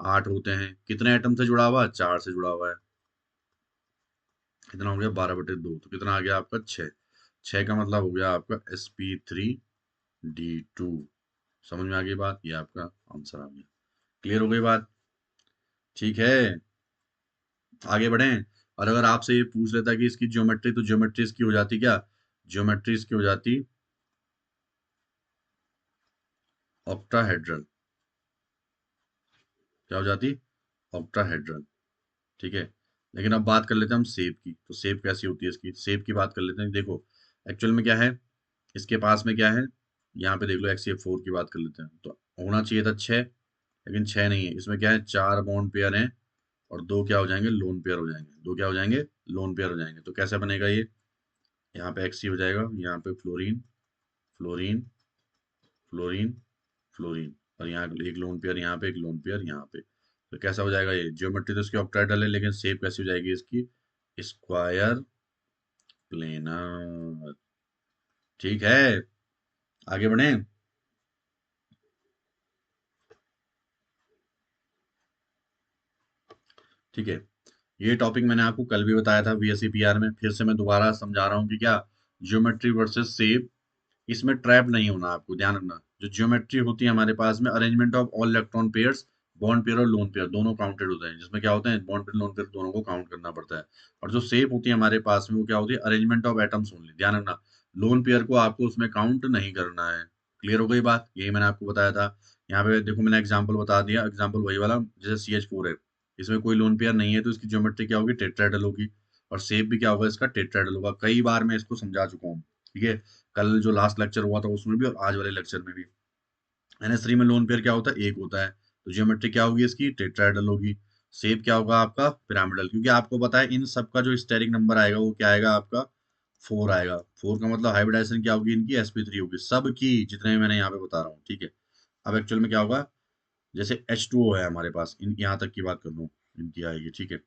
8 होते हैं। कितने एटम से जुड़ा हुआ है, 4 से जुड़ा हुआ है। कितना हो गया, 12/2। तो कितना आ गया आपका, 6। 6 का मतलब हो गया आपका sp3d2। समझ में आ गई बात, ये आपका आंसर आ गया। क्लियर हो गई बात, ठीक है। आगे बढ़ें। और अगर आपसे ये पूछ लेता कि इसकी ज्योमेट्री, तो ज्योमेट्री इसकी हो जाती क्या, ज्योमेट्री इसकी हो जाती ऑक्टाहेड्रल। क्या हो जाती, ऑक्टाहेड्रल, ठीक है। लेकिन अब बात कर लेते हैं हम सेब की। तो सेब कैसी होती है, इसकी सेब की बात कर लेते हैं। देखो एक्चुअल में क्या है, इसके पास में क्या है, यहाँ पे देख लो, XeF4 की बात कर लेते हैं। तो होना चाहिए था 6, लेकिन 6 नहीं है। इसमें क्या है, 4 बॉन्ड पेयर हैं और 2 क्या हो जाएंगे, लोन पेयर हो जाएंगे। 2 क्या हो जाएंगे, लोन पेयर हो जाएंगे। तो कैसे बनेगा ये, यहाँ पे Xe हो जाएगा, यहाँ पे फ्लोरीन, फ्लोरीन, फ्लोरीन, फ्लोरीन, और यहाँ एक लोन पेयर, यहाँ पे एक लोन पेयर, यहाँ पे। तो कैसा हो जाएगा ये, ज्योमेट्री तो इसकी ऑक्टाहेड्रल है, लेकिन शेप कैसी हो जाएगी इसकी, स्क्वायर प्लेनर, ठीक है। आगे बढ़े। ठीक है, ये टॉपिक मैंने आपको कल भी बताया था VSEPR में, फिर से मैं दोबारा समझा रहा हूँ कि क्या, ज्योमेट्री वर्सेस शेप, इसमें ट्रैप नहीं होना, आपको ध्यान रखना। जो ज्योमेट्री होती है हमारे पास में, arrangement of all electron pairs, bond pair और लोन पेयर दोनों काउंटेड होते हैं, जिसमें क्या होते हैं, बॉन्ड पेयर लोन पेयर दोनों को काउंट करना पड़ता है। और जो शेप होती है हमारे पास में, वो क्या होती है, अरेंजमेंट ऑफ एटम्स ओनली, ध्यान रखना। लोन पेयर को आपको उसमें काउंट नहीं करना है। क्लियर हो गई बात? यही मैंने आपको बताया था। यहाँ पे देखो मैंने एग्जांपल बता दिया, एग्जांपल वही वाला, जैसे CH4 है, इसमें कोई लोन पेयर नहीं है तो इसकी ज्योमेट्री क्या होगी, टेट्राहेड्रल होगी, और शेप भी क्या होगा इसका, टेट्राहेड्रल होगा। कई बार मैं इसको समझा चुका हूँ, ठीक है, कल जो लास्ट लेक्चर हुआ था उसमें भी और आज वाले लेक्चर में भी। NH3 में लोन पेयर क्या होता है, एक होता है, तो ज्योमेट्री क्या होगी इसकी, टेट्राहेड्रल होगी। शेप क्या होगा आपका, पिरामिडल, क्योंकि आपको पता है इन सब का जो स्टेरिक नंबर आएगा वो क्या आएगा आपका, 4 आएगा। 4 का मतलब हाइब्रिडाइजेशन क्या होगी इनकी, sp3 होगी, सब की जितने भी मैंने यहाँ पे बता रहा हूँ, ठीक है। अब एक्चुअल में क्या होगा, जैसे H2O है हमारे पास, इन यहाँ तक की बात कर लूँ, इनकी आएगी, ठीक है।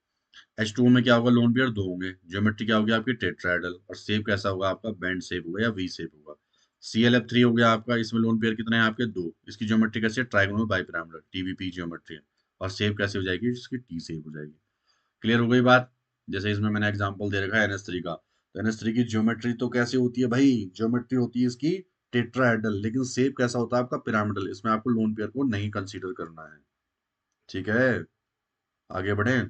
H2O में क्या होगा, लोन पेयर दो होंगे, ज्योमेट्री क्या होगी आपकी, टेट्राहेड्रल, और शेप कैसा होगा आपका, बैंड शेप होगा या वी शेप होगा। ClF3 हो गया आपका, इसमें लोन पेयर कितने हैं आपके, दो, इसकी ज्योमेट्री कैसे है, ट्राइगोनल बाइपिरामिडल, TBP ज्योमेट्री है, और शेप कैसे हो जाएगी इसकी, टी शेप हो जाएगी। क्लियर हो गई बात? जैसे इसमें मैंने एग्जांपल दे रखा है NH3 का, तो NH3 की ज्योमेट्री तो कैसे होती है भाई, ज्योमेट्री होती है इसकी टेट्राहेड्रल, लेकिन शेप कैसा होता है आपका, पिरामिडल, इसमें आपको लोन पेयर को नहीं कंसीडर करना है, ठीक है। आगे बढ़े,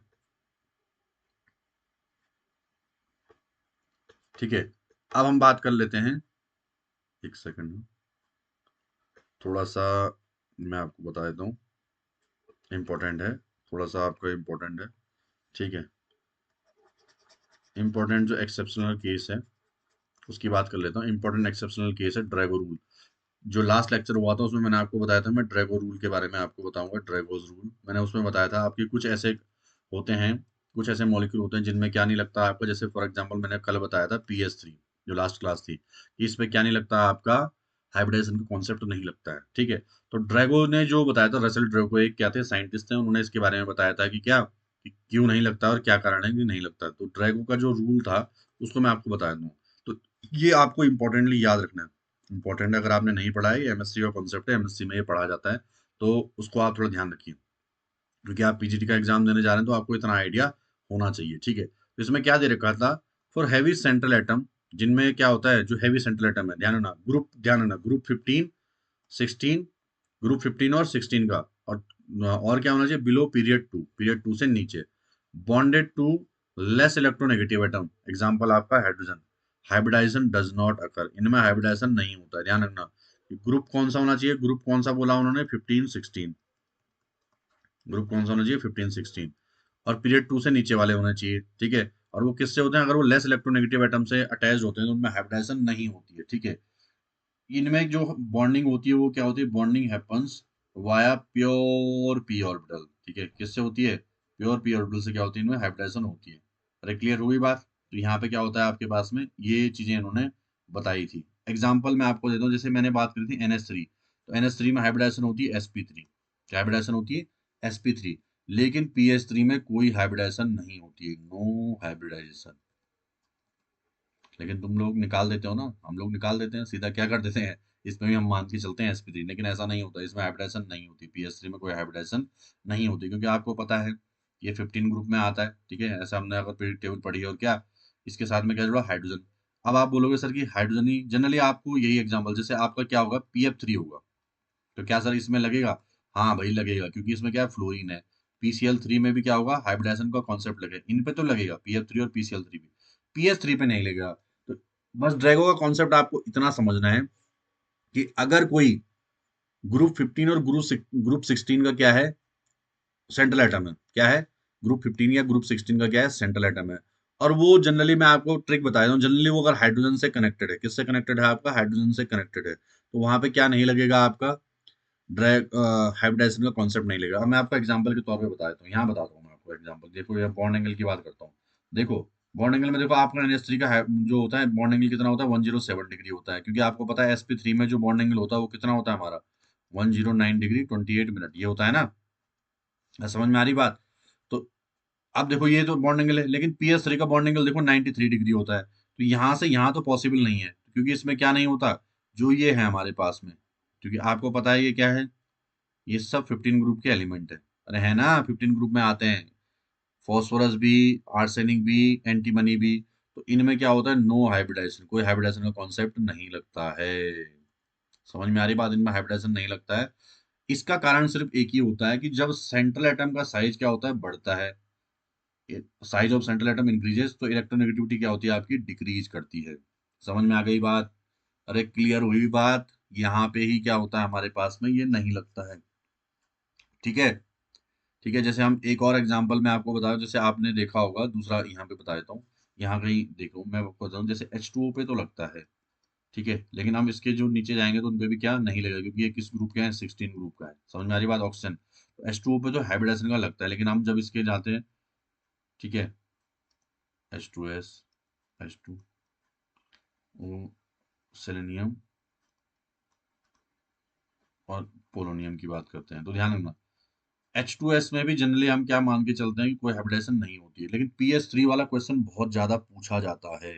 ठीक है। अब हम बात कर लेते हैं, एक सेकंड, थोड़ा सा मैं आपको बता देता हूँ, इम्पोर्टेंट है, थोड़ा सा आपका इम्पोर्टेंट है, ठीक है। इम्पोर्टेंट जो एक्सेप्शनल केस है उसकी बात कर लेता हूँ। इम्पोर्टेंट एक्सेप्शनल केस है ड्रैगो रूल। जो लास्ट लेक्चर हुआ था उसमें मैंने आपको बताया था, मैं ड्रैगो रूल के बारे में आपको बताऊंगा। ड्रैगोज रूल मैंने उसमें बताया था, आपके कुछ ऐसे होते हैं, कुछ ऐसे मॉलिक्यूल होते हैं जिनमें क्या नहीं लगता आपका, जैसे फॉर एग्जांपल मैंने कल बताया था PS3, जो लास्ट क्लास थी, कि इसमें क्या नहीं लगता आपका, हाइब्रिडाइजेशन का कॉन्सेप्ट नहीं लगता है, ठीक है। तो ड्रैगो ने जो बताया था, रसेल ड्रैगो एक क्या थे, साइंटिस्ट थे, उन्होंने इसके बारे में बताया था कि क्या, कि क्यों नहीं लगता और क्या कारण है कि नहीं लगता। तो ड्रैगो का जो रूल था उसको मैं आपको बता दूं, तो ये आपको इंपॉर्टेंटली याद रखना है। इंपॉर्टेंट, अगर आपने नहीं पढ़ा है, एमएससी का कॉन्सेप्ट है, एमएससी में ये पढ़ा जाता है, तो उसको आप थोड़ा ध्यान रखिए, क्योंकि आप पीजीटी का एग्जाम देने जा रहे हैं तो आपको इतना आइडिया होना चाहिए, ठीक है। तो इसमें क्या दे रखा था, फॉर हैवी सेंट्रल एटम, जिनमें क्या होता है, जो हैवी सेंट्रल एटम है, ध्यान रखना, ग्रुप 15, 16, ग्रुप 15 और 16 का, और क्या होना चाहिए, बिलो पीरियड 2 से नीचे, bonded to less electronegative atom, example आपका hydrogen, hybridization does not occur, इनमें हाइब्रिडाइजेशन नहीं होता है, ध्यान रखना। ग्रुप कौन सा होना चाहिए, ग्रुप कौन सा बोला उन्होंने, 15, 16, ग्रुप कौन सा होना चाहिए, 15, 16, और पीरियड 2 से नीचे वाले होने चाहिए, ठीक है। और वो किससे होते हैं, अगर वो लेस इलेक्ट्रोनेगेटिव एटम से अटैच होते हैं तो उनमें हाइब्रिडाइजेशन नहीं होती है, ठीक है। इनमें जो बॉन्डिंग होती है वो क्या होती है, bonding happens via pure P orbital, ठीक है, किससे होती है, प्योर पी ऑर्बिटल से क्या होती है, इनमें हाइब्रिडाइजेशन होती है। अरे क्लियर हो गई बात? तो यहाँ पे क्या होता है आपके पास में, ये चीजें इन्होंने बताई थी। एग्जाम्पल मैं आपको देता हूँ, जैसे मैंने बात करी थी NH3, तो NH3 में हाइब्रिडाइजेशन होती है sp3, क्या हाइब्रिडाइजेशन होती है, sp3, लेकिन PH3 में कोई हाइब्रिडाइजेशन नहीं होती है, नो हाइब्रिडाइजेशन। लेकिन तुम लोग निकाल देते हो ना, हम लोग निकाल देते हैं, सीधा क्या कर देते हैं, इसमें भी हम मान के चलते हैं sp3, लेकिन ऐसा नहीं होता, इसमें हाइब्रिडाइजेशन नहीं होती, PS3 में कोई हाइब्रिडाइजेशन नहीं होती, क्योंकि आपको पता है ये 15 ग्रुप में आता है, ठीक है, ऐसा हमने अगर पीरियड टेबल पढ़ी है, और क्या इसके साथ में क्या जुड़ा, हाइड्रोजन। अब आप बोलोगे सर कि हाइड्रोजन ही जनरली, आपको यही एग्जाम्पल, जैसे आपका क्या होगा, PF3 होगा, तो क्या सर इसमें लगेगा, हाँ भाई लगेगा, क्योंकि इसमें क्या है, फ्लोरीन है। PCl3 में भी क्या होगा, हाइब्रिडाइजेशन का कॉन्सेप्ट लगेगा, इन पे तो लगेगा, PF3 और PCl3 भी, PS3 पे नहीं लगेगा। तो बस ड्रैगो का कॉन्सेप्ट आपको इतना समझना है कि अगर कोई ग्रुप 15 और ग्रुप 16 का क्या है, सेंट्रल एटम है, क्या है, ग्रुप 15 या ग्रुप 16 का क्या है, सेंट्रल एटम है, और वो जनरली, मैं आपको ट्रिक बता रहा हूँ, जनरली वो अगर हाइड्रोजन से कनेक्टेड है, किससे कनेक्टेड है आपका, हाइड्रोजन से कनेक्टेड है, तो वहां पे क्या नहीं लगेगा आपका, ड्रैग हाइब्रिडाइजेशन का कॉन्सेप्ट नहीं लेगा। अब मैं आपको एग्जांपल के तौर पे बता देता हूँ, यहाँ बताता हूँ मैं आपको एग्जांपल, देखो ये बॉन्ड एंगल की बात करता हूँ। देखो बॉन्ड एंगल में, देखो आपका NH3 का जो होता है बॉन्ड एंगल कितना होता है, 107 डिग्री होता है, क्योंकि आपको पता है sp3 में जो बॉन्ड एंगल होता है वो कितना होता है हमारा, 109 डिग्री 28 मिनट, ये होता है ना, समझ में आ रही बात? तो अब देखो ये तो बॉन्ड एंगल है, लेकिन PS3 का बॉन्ड एंगल देखो 93 डिग्री होता है, तो यहाँ से यहाँ तो पॉसिबल नहीं है, क्योंकि इसमें क्या नहीं होता, जो ये है हमारे पास में, क्योंकि आपको पता है ये क्या है, ये सब 15 ग्रुप के एलिमेंट है, अरे है ना, 15 ग्रुप में आते हैं, फॉस्फोरस भी, आर्सेनिक भी, एंटीमनी भी, तो इनमें क्या होता है, नो हाइब्रिडाइजेशन, कोई हाइब्रिडाइजेशन का कॉन्सेप्ट नहीं लगता है। समझ में आ रही बात? इनमें हाइब्रिडाइजेशन नहीं लगता है। इसका कारण सिर्फ एक ही होता है कि जब सेंट्रल एटम का साइज क्या होता है, बढ़ता है, size of central atom increases, तो इलेक्ट्रोनेगेटिविटी क्या होती है आपकी, डिक्रीज करती है। समझ में आ गई बात? अरे क्लियर हुई बात? यहाँ पे ही क्या होता है हमारे पास में, ये नहीं लगता है। ठीक है, ठीक है। जैसे हम एक और एग्जांपल मैं आपको बता दूं, जैसे आपने देखा होगा, दूसरा यहाँ पे बता देता हूँ। यहाँ कहीं देखो, मैं आपको बताऊँ, जैसे H2O पे तो लगता है, ठीक है, लेकिन हम इसके जो नीचे जाएंगे तो उनपे भी क्या नहीं लगेगा, क्योंकि ये किस ग्रुप का है, 16 ग्रुप का है। समझ में आ रही बात? ऑक्सीजन तो H2O पे तो हाइब्रिडाइजेशन का लगता है, लेकिन हम जब इसके जाते हैं, ठीक है, H2S, H2O, सेलेनियम और पोलोनियम की बात करते हैं, तो ध्यान रखना H2S में भी जनरली हम क्या मान के चलते हैं कि कोई हाइब्रिडेशन नहीं होती है, लेकिन PS3 वाला क्वेश्चन बहुत ज्यादा पूछा जाता है।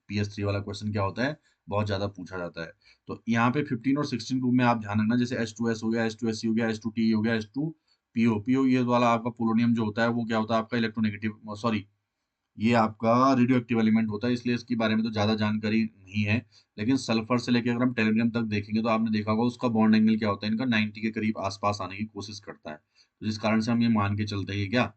PS3 वाला क्वेश्चन क्या होता है, बहुत ज्यादा पूछा जाता है। तो यहाँ पे 15 और 16 ग्रुप में आप ध्यान रखना, जैसे H2S हो गया, H2SC हो गया, H2T हो गया, H2PO ये वाला आपका पोलोनियम जो होता है वो क्या होता है आपका इलेक्ट्रोनेगेटिव, सॉरी, ये आपका रेडियो एक्टिव एलिमेंट होता है, इसलिए इसके बारे में तो ज्यादा जानकारी नहीं है। लेकिन सल्फर से लेकर अगर हम टेलीग्राम तक देखेंगे तो आपने देखा होगा उसका बॉन्ड एंगल क्या होता है, इनका 90 के करीब आसपास आने की कोशिश करता है। तो जिस कारण से हम ये मान के चलते हैं कि क्या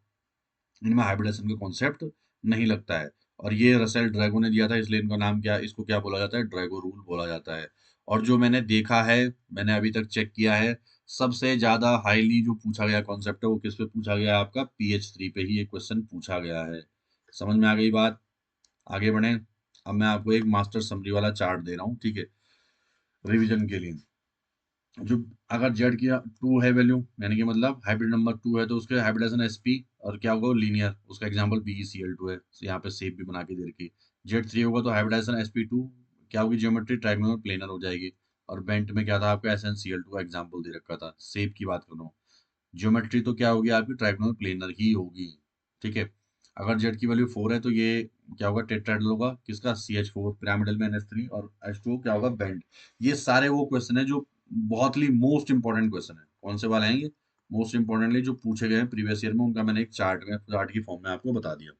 इनमें हाइब्रिडेशन का कॉन्सेप्ट नहीं लगता है। और ये रसेल ड्रैगो ने दिया था, इसलिए इनका नाम क्या, इसको क्या बोला जाता है, ड्रैगो रूल बोला जाता है। और जो मैंने देखा है, मैंने अभी तक चेक किया है, सबसे ज्यादा हाईली जो पूछा गया कॉन्सेप्ट है वो किस पे पूछा गया है, आपका PH3 पे ही ये क्वेश्चन पूछा गया है। समझ में आ गई बात? आगे बढ़े। अब मैं आपको एक मास्टर समरी वाला चार्ट दे रहा हूँ, ठीक है, रिवीजन के लिए। जो अगर जेड की 2 है वैल्यू, यानी कि मतलब हाइब्रिड नंबर 2 है, तो उसके हाइब्रिडेशन SP और क्या होगा, लीनियर, उसका एग्जांपल BeCl2 है, तो यहाँ पे सेप भी बना के दे रखी। Z3 होगा तो हाइब्रिडेशन SP2 क्या होगी, ज्योमेट्री ट्रायंगुलर प्लेनर हो जाएगी। और बेंट में क्या था आपका, SnCl2 का एग्जाम्पल दे रखा था। सेप की बात कर रहा हूँ, ज्योमेट्री तो क्या होगी आपकी, ट्रायंगुलर प्लेनर ही होगी। ठीक है, अगर जेड की वैल्यू 4 है तो ये क्या होगा, टेट्राहेड्रल होगा, किसका, CH4 पिरामिडल में NH3, और H2O क्या होगा, बेंड। ये सारे वो क्वेश्चन है जो बहुत ही मोस्ट इंपॉर्टेंट क्वेश्चन है। कौन से वाले हैं ये, मोस्ट इंपॉर्टेंटली जो पूछे गए हैं प्रीवियस ईयर में, उनका मैंने एक चार्ट की फॉर्म में आपको बता दिया।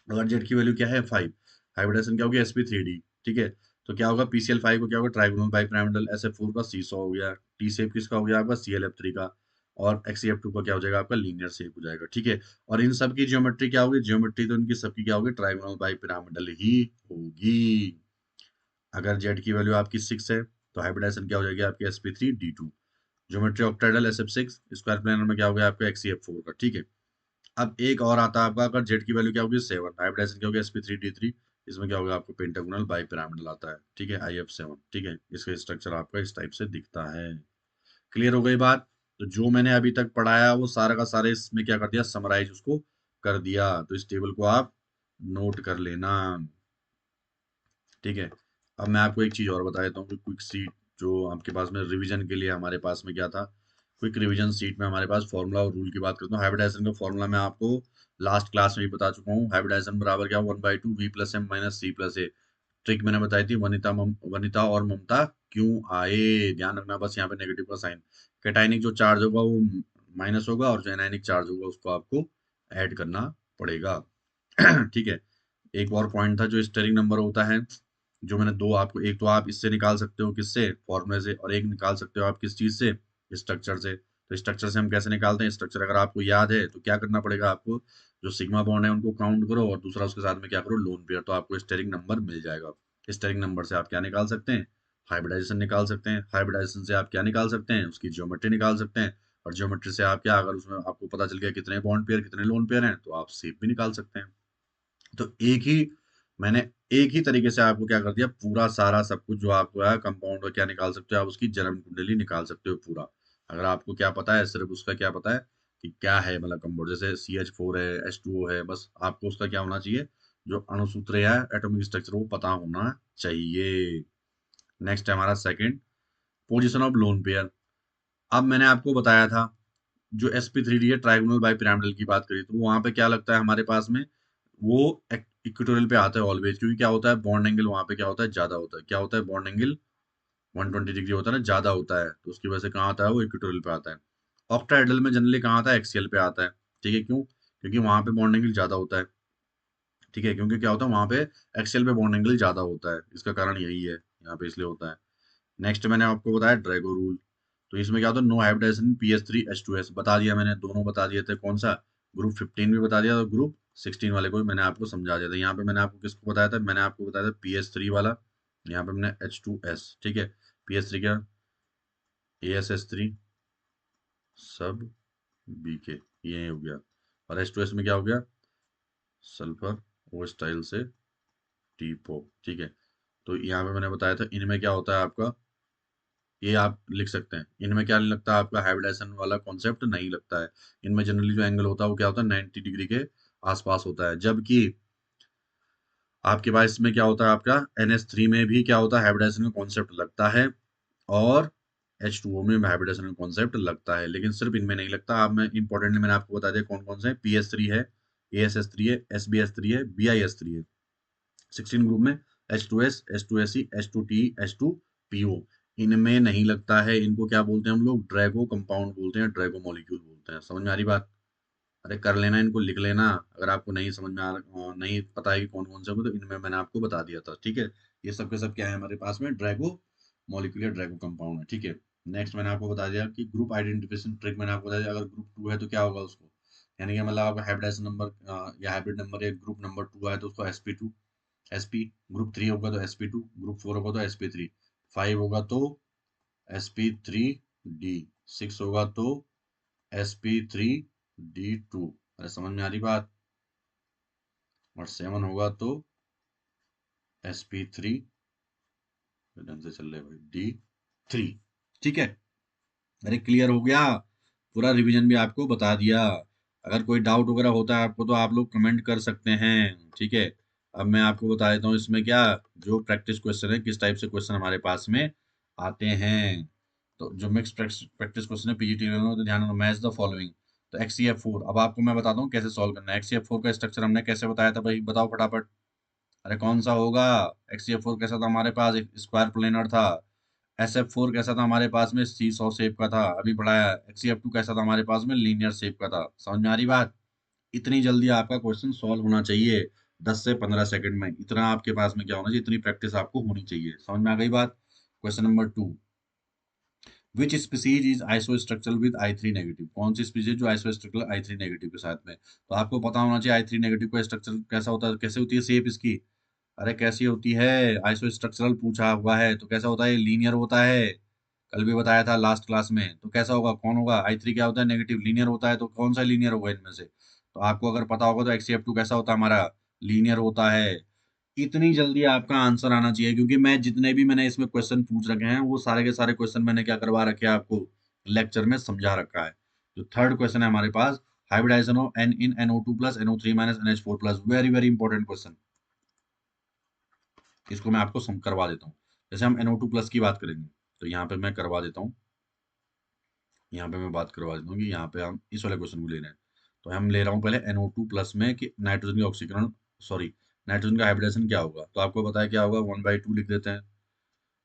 अगर जेड की वैल्यू क्या है, 5, हाइब्रिडेशन क्या होगी, SP3D। ठीक है, तो क्या होगा, PCl5 को क्या होगा, ट्राइगोनल बाइपिरामिडल। SF4 का सीसॉ हो गया। टी शेप किसका हो गया आपका, ClF3 का। और XeF2 का क्या हो जाएगा आपका, लीनियर शेप हो जाएगा। ठीक है, और इन सब की ज्योमेट्री क्या होगी, ज्योमेट्री तो इनकी सबकी क्या होगी, ट्राइगोनल बाइपिरामिडल ही होगी। अगर जेड की वैल्यू आपकी 6 है तो हाइब्रिडेशन क्या हो जाएगी आपकी, SP3D2। Geometry ऑक्टाइडल SF6, square planar में क्या हो गया आपका, XeF4 का। ठीक है, अब एक और आता है आपका, अगर जेड की वैल्यू क्या होगी, 7, हाइब्रिडेशन क्या होगी, SP3D3। इसमें क्या होगा आपको, पेंटागोनल बाइपिरामिडल आता है। ठीक है, IF7। ठीक है, इसका स्ट्रक्चर आपका इस टाइप से दिखता है। क्लियर हो गई बात? तो जो मैंने अभी तक पढ़ाया वो सारा का सारा इसमें क्या कर दिया, समराइज उसको कर दिया। तो इस टेबल को आप नोट कर लेना। ठीक है, अब मैं आपको एक चीज और बता देता हूँ कि क्विक सीट जो आपके पास में रिवीजन के लिए हमारे पास में क्या था, क्विक रिवीजन सीट में हमारे पास फॉर्मूला और रूल की बात करता हूँ। हाइब्रिडाइजेशन का फॉर्मूला मैं आपको लास्ट क्लास में भी बता चुका हूँ। हाइब्रिडाइजेशन बराबर क्या, 1/2 V+M - C+A। ट्रिक मैंने बताई थी, वनिता और ममता क्यों आए, ध्यान रखना बस यहाँ पे नेगेटिव का साइन। कैटाइनिक जो चार्ज होगा वो माइनस होगा, और जो एनायनिक चार्ज होगा उसको आपको ऐड करना पड़ेगा। ठीक है, एक और पॉइंट था, जो स्टेरिंग नंबर होता है, जो मैंने दो आपको, एक तो आप इससे निकाल सकते हो, किससे, फॉर्मूले से, और एक निकाल सकते हो आप किस चीज से, स्ट्रक्चर से। तो स्ट्रक्चर से हम कैसे निकालते हैं, स्ट्रक्चर अगर आपको याद है तो क्या करना पड़ेगा आपको, जो सिग्मा बॉन्ड है उनको काउंट करो, और दूसरा उसके साथ में क्या करो, लोन पेयर, तो आपको स्टेरिंग नंबर मिल जाएगा। स्टेरिंग नंबर से आप क्या निकाल सकते हैं, हाइब्रिडाइजेशन निकाल सकते हैं। हाइब्रिडाइजेशन से आप क्या निकाल सकते हैं, उसकी ज्योमेट्री निकाल सकते हैं। और ज्योमेट्री से आप क्या, अगर उसमें आपको पता चल गया कितने बॉन्ड पेयर कितने लोन पेयर हैं, तो आप शेप भी निकाल सकते हैं। तो मैंने एक ही तरीके से आपको क्या कर दिया, पूरा सारा सब कुछ जो आपको है कंपाउंड क्या निकाल सकते हो आप, उसकी जन्म कुंडली निकाल सकते हो पूरा। अगर आपको क्या पता है, सिर्फ उसका क्या पता है कि क्या है, मतलब कंपाउंड जैसे CH4 है, H2O है, बस आपको उसका क्या होना चाहिए, जो अणुसूत्र है, एटॉमिक स्ट्रक्चर, वो पता होना चाहिए। नेक्स्ट है हमारा second, position of lone pair. अब मैंने आपको बताया था, जो SP3D है, ट्राइगोनल बाई पिरामिडल की बात करी, तो वहां पे क्या लगता है हमारे पास में, वो इक्वेटोरियल पे आता है ऑलवेज, क्योंकि क्या होता है, बॉन्ड एंगल वहां पे क्या होता है, ज्यादा होता है। क्या होता है, बॉन्ड एंगल 120 डिग्री होता है ना, ज्यादा होता है, तो उसकी वजह से कहाँ आता है, वो इक्वेटोरियल पे आता है। ऑक्टाहेड्रल में जनरली कहाँ आता है, एक्सियल पे आता है। ठीक है, क्यों, क्योंकि वहां पे बॉन्ड एंगल ज्यादा होता है। ठीक है, क्योंकि क्या होता है वहां पे एक्सियल पे बॉन्ड एंगल ज्यादा होता है, इसका कारण यही है, यहाँ पे इसलिए होता है। नेक्स्ट मैंने आपको बताया ड्रैगो रूल। तो इसमें क्या होता है, नो हाइब्रिडेशन PS3H2S बता दिया मैंने, दोनों बता दिए थे। कौन सा, ग्रुप 15 भी बता दिया और ग्रुप 16 वाले को भी मैंने आपको समझा दिया था। यहाँ पे मैंने आपको किसको बताया था, मैंने आपको बताया था PS3 वाला, यहाँ पे हमने H2S, ठीक है, PS3 क्या, ASS3 सब BK, ये हो गया। और H2S में क्या हो गया, सल्फर ओ स्टाइल से टीपो, ठीक है। तो यहाँ पे मैंने बताया था इनमें क्या होता है आपका, ये आप लिख सकते हैं, इनमें क्या नहीं लगता आपका, हाइब्रिडाइजेशन वाला कॉन्सेप्ट नहीं लगता है। इनमें जनरली जो एंगल होता है वो क्या होता है, 90 डिग्री के आसपास होता है। जबकि आपके पास इसमें क्या होता है, आपका NH3 में भी क्या होता है, हाइब्रिडाइजेशन का कॉन्सेप्ट लगता है, और H2O में हाइब्रिडेशन का कॉन्सेप्ट लगता है, लेकिन सिर्फ इनमें नहीं लगता। अब मैं इंपॉर्टेंटली मैंने आपको बता दिया कौन कौन से हैं, PS3 है, ASS3 है, SBS3 है, BIS3 है। 16 ग्रुप में H2S, H2SE, H2TE, H2PO, इनमें नहीं लगता है। इनको क्या बोलते हैं हम लोग, ड्रैगो कंपाउंड बोलते हैं, ड्रैगो मॉलिक्यूल बोलते हैं। समझ में आ रही बात? अरे कर लेना, इनको लिख लेना, अगर आपको नहीं समझ में नहीं पता है कि कौन कौन से होंगे, तो इनमें मैंने आपको बता दिया था, ठीक है। ये सब के सब क्या है हमारे पास में, ड्रैगो मॉलिक्यूल या ड्रैगो कंपाउंड है, ठीक है। नेक्स्ट मैंने आपको बता दिया कि ग्रुप आइडेंटिफिकेशन ट्रिक मैंने आपको बता दिया, अगर ग्रुप 2 है तो क्या होगा उसको, यानी कि मतलब आपका हाइब्रिडाइजेशन नंबर या हाइब्रिड नंबर या ग्रुप नंबर 2 है तो उसको sp2 sp, ग्रुप 3 होगा तो sp2, ग्रुप 4 होगा तो sp3, 5 होगा तो sp3d, 6 होगा तो sp3d2। अरे समझ में आ रही बात? और 7 होगा तो sp3, ढंग से चल रहे भाई, D3, ठीक है। अरे क्लियर हो गया, पूरा रिवीजन भी आपको बता दिया। अगर कोई डाउट वगैरह होता है आपको तो आप लोग कमेंट कर सकते हैं, ठीक है। अब मैं आपको बता देता हूँ इसमें क्या, जो प्रैक्टिस क्वेश्चन है, किस टाइप से क्वेश्चन हमारे पास में आते हैं। तो जो मिक्स प्रैक्टिस क्वेश्चन है पीजीटी में, तो ध्यान रखना, मैच द फॉलोइंग। तो XCF4, अब आपको मैं बताता हूँ कैसे सॉल्व करना है। XCF4 का स्ट्रक्चर हमने कैसे बताया था भाई, बताओ फटाफट। अरे कौन सा होगा, XCF4 कैसा था हमारे पास, एक स्क्वायर प्लेनर था। SF4 कैसा था हमारे पास में, सी सॉ शेप का था, अभी पढ़ाया। XCF2 कैसा था हमारे पास में, लीनियर शेप का था। समझ में आ रही बात? इतनी जल्दी आपका क्वेश्चन सॉल्व होना चाहिए, 10 से 15 सेकंड में, इतना आपके पास में क्या होना चाहिए, इतनी प्रैक्टिस आपको होनी चाहिए। समझ में आ गई बात? Question number 2, which species is isostructural with I3 negative, कौन सी स्पीसीज जो आइसोस्ट्रक्चरल I3 नेगेटिव के साथ में। तो आपको पता होना चाहिए I3 नेगेटिव का स्ट्रक्चर कैसा होता है, कैसे होती है शेप इसकी। अरे कैसी होती है, आइसो स्ट्रक्चरल पूछा हुआ है तो कैसा होता है, लीनियर होता है। कल भी बताया था लास्ट क्लास में, तो कैसा होगा, कौन होगा, I3 क्या होता है, नेगेटिव, लीनियर होता है, तो कौन सा लीनियर होगा इनमें से। तो आपको अगर पता होगा तो XCF2 कैसा होता है हमारा, लीनियर होता है। इतनी जल्दी आपका आंसर आना चाहिए, क्योंकि मैं जितने भी मैंने इसमें क्वेश्चन पूछ रखे हैं वो सारे के सारे क्वेश्चन मैंने क्या करवा रखे हैं आपको, लेक्चर में समझा रखा है। जो थर्ड क्वेश्चन है हमारे पास, hybridization of N in NO2 plus NO3 minus NH4 plus, very very important question. इसको मैं आपको सम करवा देता हूँ। जैसे हम NO2 प्लस की बात करेंगे, तो यहाँ पे मैं करवा देता हूँ, यहाँ पे मैं बात करवा देता हूँ कि यहाँ पे हम इस वाले क्वेश्चन को ले रहे हैं। तो हम ले रहा हूँ पहले NO2 प्लस में कि नाइट्रोजन का ऑक्सीकरण, सॉरी, नाइट्रोजन का हाइब्रिडेशन क्या होगा, तो आपको पता है क्या होगा, 1/2 लिख देते हैं।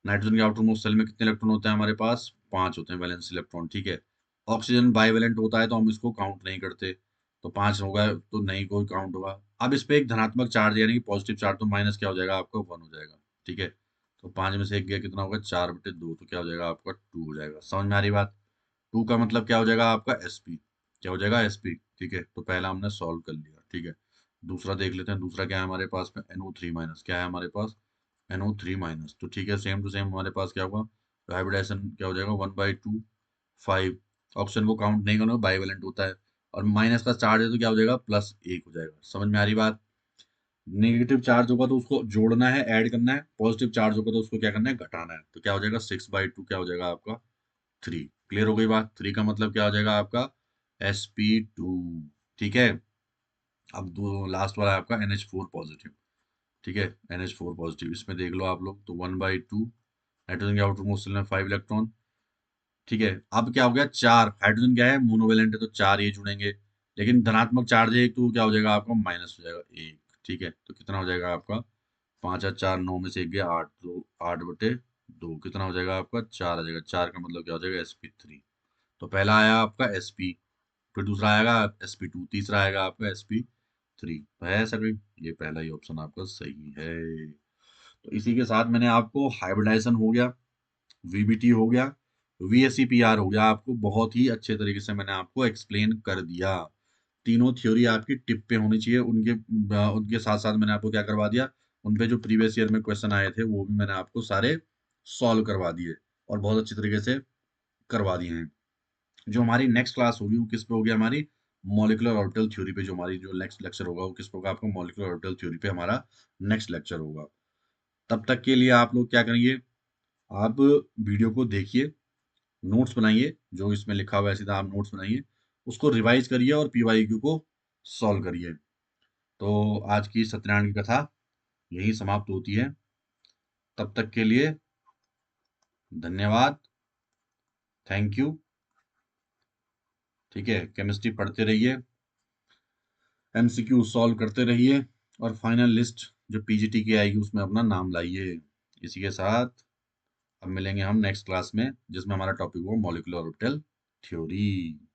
नाइट्रोजन के आउटर मोस्ट शेल में कितने इलेक्ट्रॉन होते हैं हमारे पास, 5 होते हैं वैलेंस इलेक्ट्रॉन, ठीक है। ऑक्सीजन बाइवेलेंट होता है तो हम इसको काउंट नहीं करते, तो 5 होगा तो नहीं कोई काउंट होगा। अब इस पे एक धनात्मक चार्ज यानी कि पॉजिटिव चार्ज, तो माइनस क्या हो जाएगा आपका, 1 हो जाएगा, ठीक है। तो 5 में से 1 गया, कितना होगा, 4/2, तो क्या हो जाएगा आपका 2 हो जाएगा। समझ में आ रही बात? 2 का मतलब क्या हो जाएगा आपका SP, क्या हो जाएगा SP, ठीक है। तो पहला हमने सॉल्व कर लिया, ठीक है। दूसरा देख लेते हैं, दूसरा क्या है हमारे पास में, NO3 माइनस, क्या है हमारे पास, NO3 माइनस, तो ठीक है, सेम टू सेम हमारे पास क्या होगा, तो हाइब्रिडेशन क्या हो जाएगा, 1/2, 5, ऑप्शन को काउंट नहीं करना, बाइवेलेंट होता है, और माइनस का चार्ज है तो क्या हो जाएगा, +1 हो जाएगा। समझ में आ रही बात? नेगेटिव चार्ज होगा तो उसको जोड़ना है, ऐड करना है, पॉजिटिव चार्ज होगा तो उसको क्या करना है, घटाना है, तो क्या हो जाएगा, 6/2 क्या हो जाएगा आपका, 3। क्लियर हो गई बात? 3 का मतलब क्या हो जाएगा आपका, sp2, ठीक है। अब दो लास्ट वाला है आपका NH4 पॉजिटिव, ठीक है, NH4 पॉजिटिव, इसमें देख लो आप लोग, तो 1/2, नाइट्रोजन के आउटर मोस्ट शेल में 5 इलेक्ट्रॉन, ठीक है। अब क्या हो गया, 4, हाइड्रोजन क्या है, मोनोवेलेंट है तो 4 ये जुड़ेंगे, लेकिन धनात्मक चार्ज है एक, तो क्या हो जाएगा आपका, माइनस हो जाएगा 1, ठीक है। तो कितना हो जाएगा आपका, 5 और 4, 9 में से 1 गया 8, तो 8/2, कितना हो जाएगा आपका, 4 आ जाएगा। 4 का मतलब क्या हो जाएगा, sp3। तो पहला आया आपका SP, फिर दूसरा आएगा sp2, तीसरा आएगा आपका sp3, तो है सर, ये पहला ही ऑप्शन आपका सही है। तो इसी के साथ मैंने आपको हाइब्रिडाइजेशन हो गया, VBT हो गया, VSEPR हो गया, आपको बहुत ही अच्छे तरीके से मैंने आपको एक्सप्लेन कर दिया। तीनों थ्योरी आपकी टिप पे होनी चाहिए, उनके उनके साथ साथ मैंने आपको क्या करवा दिया, उन पे जो प्रीवियस ईयर में क्वेश्चन आए थे वो भी मैंने आपको सारे सॉल्व करवा दिए और बहुत अच्छी तरीके से करवा दिए हैं। जो हमारी नेक्स्ट क्लास होगी वो किस पे होगी, हमारी मॉलिक्यूलर ऑर्बिटल थ्योरी पे। जो हमारी जो नेक्स्ट लेक्चर होगा वो किस पे होगा, आपको मॉलिक्यूलर ऑर्बिटल थ्योरी पे हमारा नेक्स्ट लेक्चर होगा। तब तक के लिए आप लोग क्या करिए, आप वीडियो को देखिए, नोट्स बनाइए, जो इसमें लिखा हुआ है सीधा आप नोट्स बनाइए, उसको रिवाइज करिए और पीवाईक्यू को सॉल्व करिए। तो आज की सत्यनारायण की कथा यही समाप्त होती है। तब तक के लिए धन्यवाद, थैंक यू। ठीक है, केमिस्ट्री पढ़ते रहिए, एमसीक्यू सॉल्व करते रहिए और फाइनल लिस्ट जो पीजीटी की आएगी उसमें अपना नाम लाइए। इसी के साथ अब मिलेंगे हम नेक्स्ट क्लास में, जिसमें हमारा टॉपिक हो मॉलिक्यूलर ऑर्बिटल थ्योरी।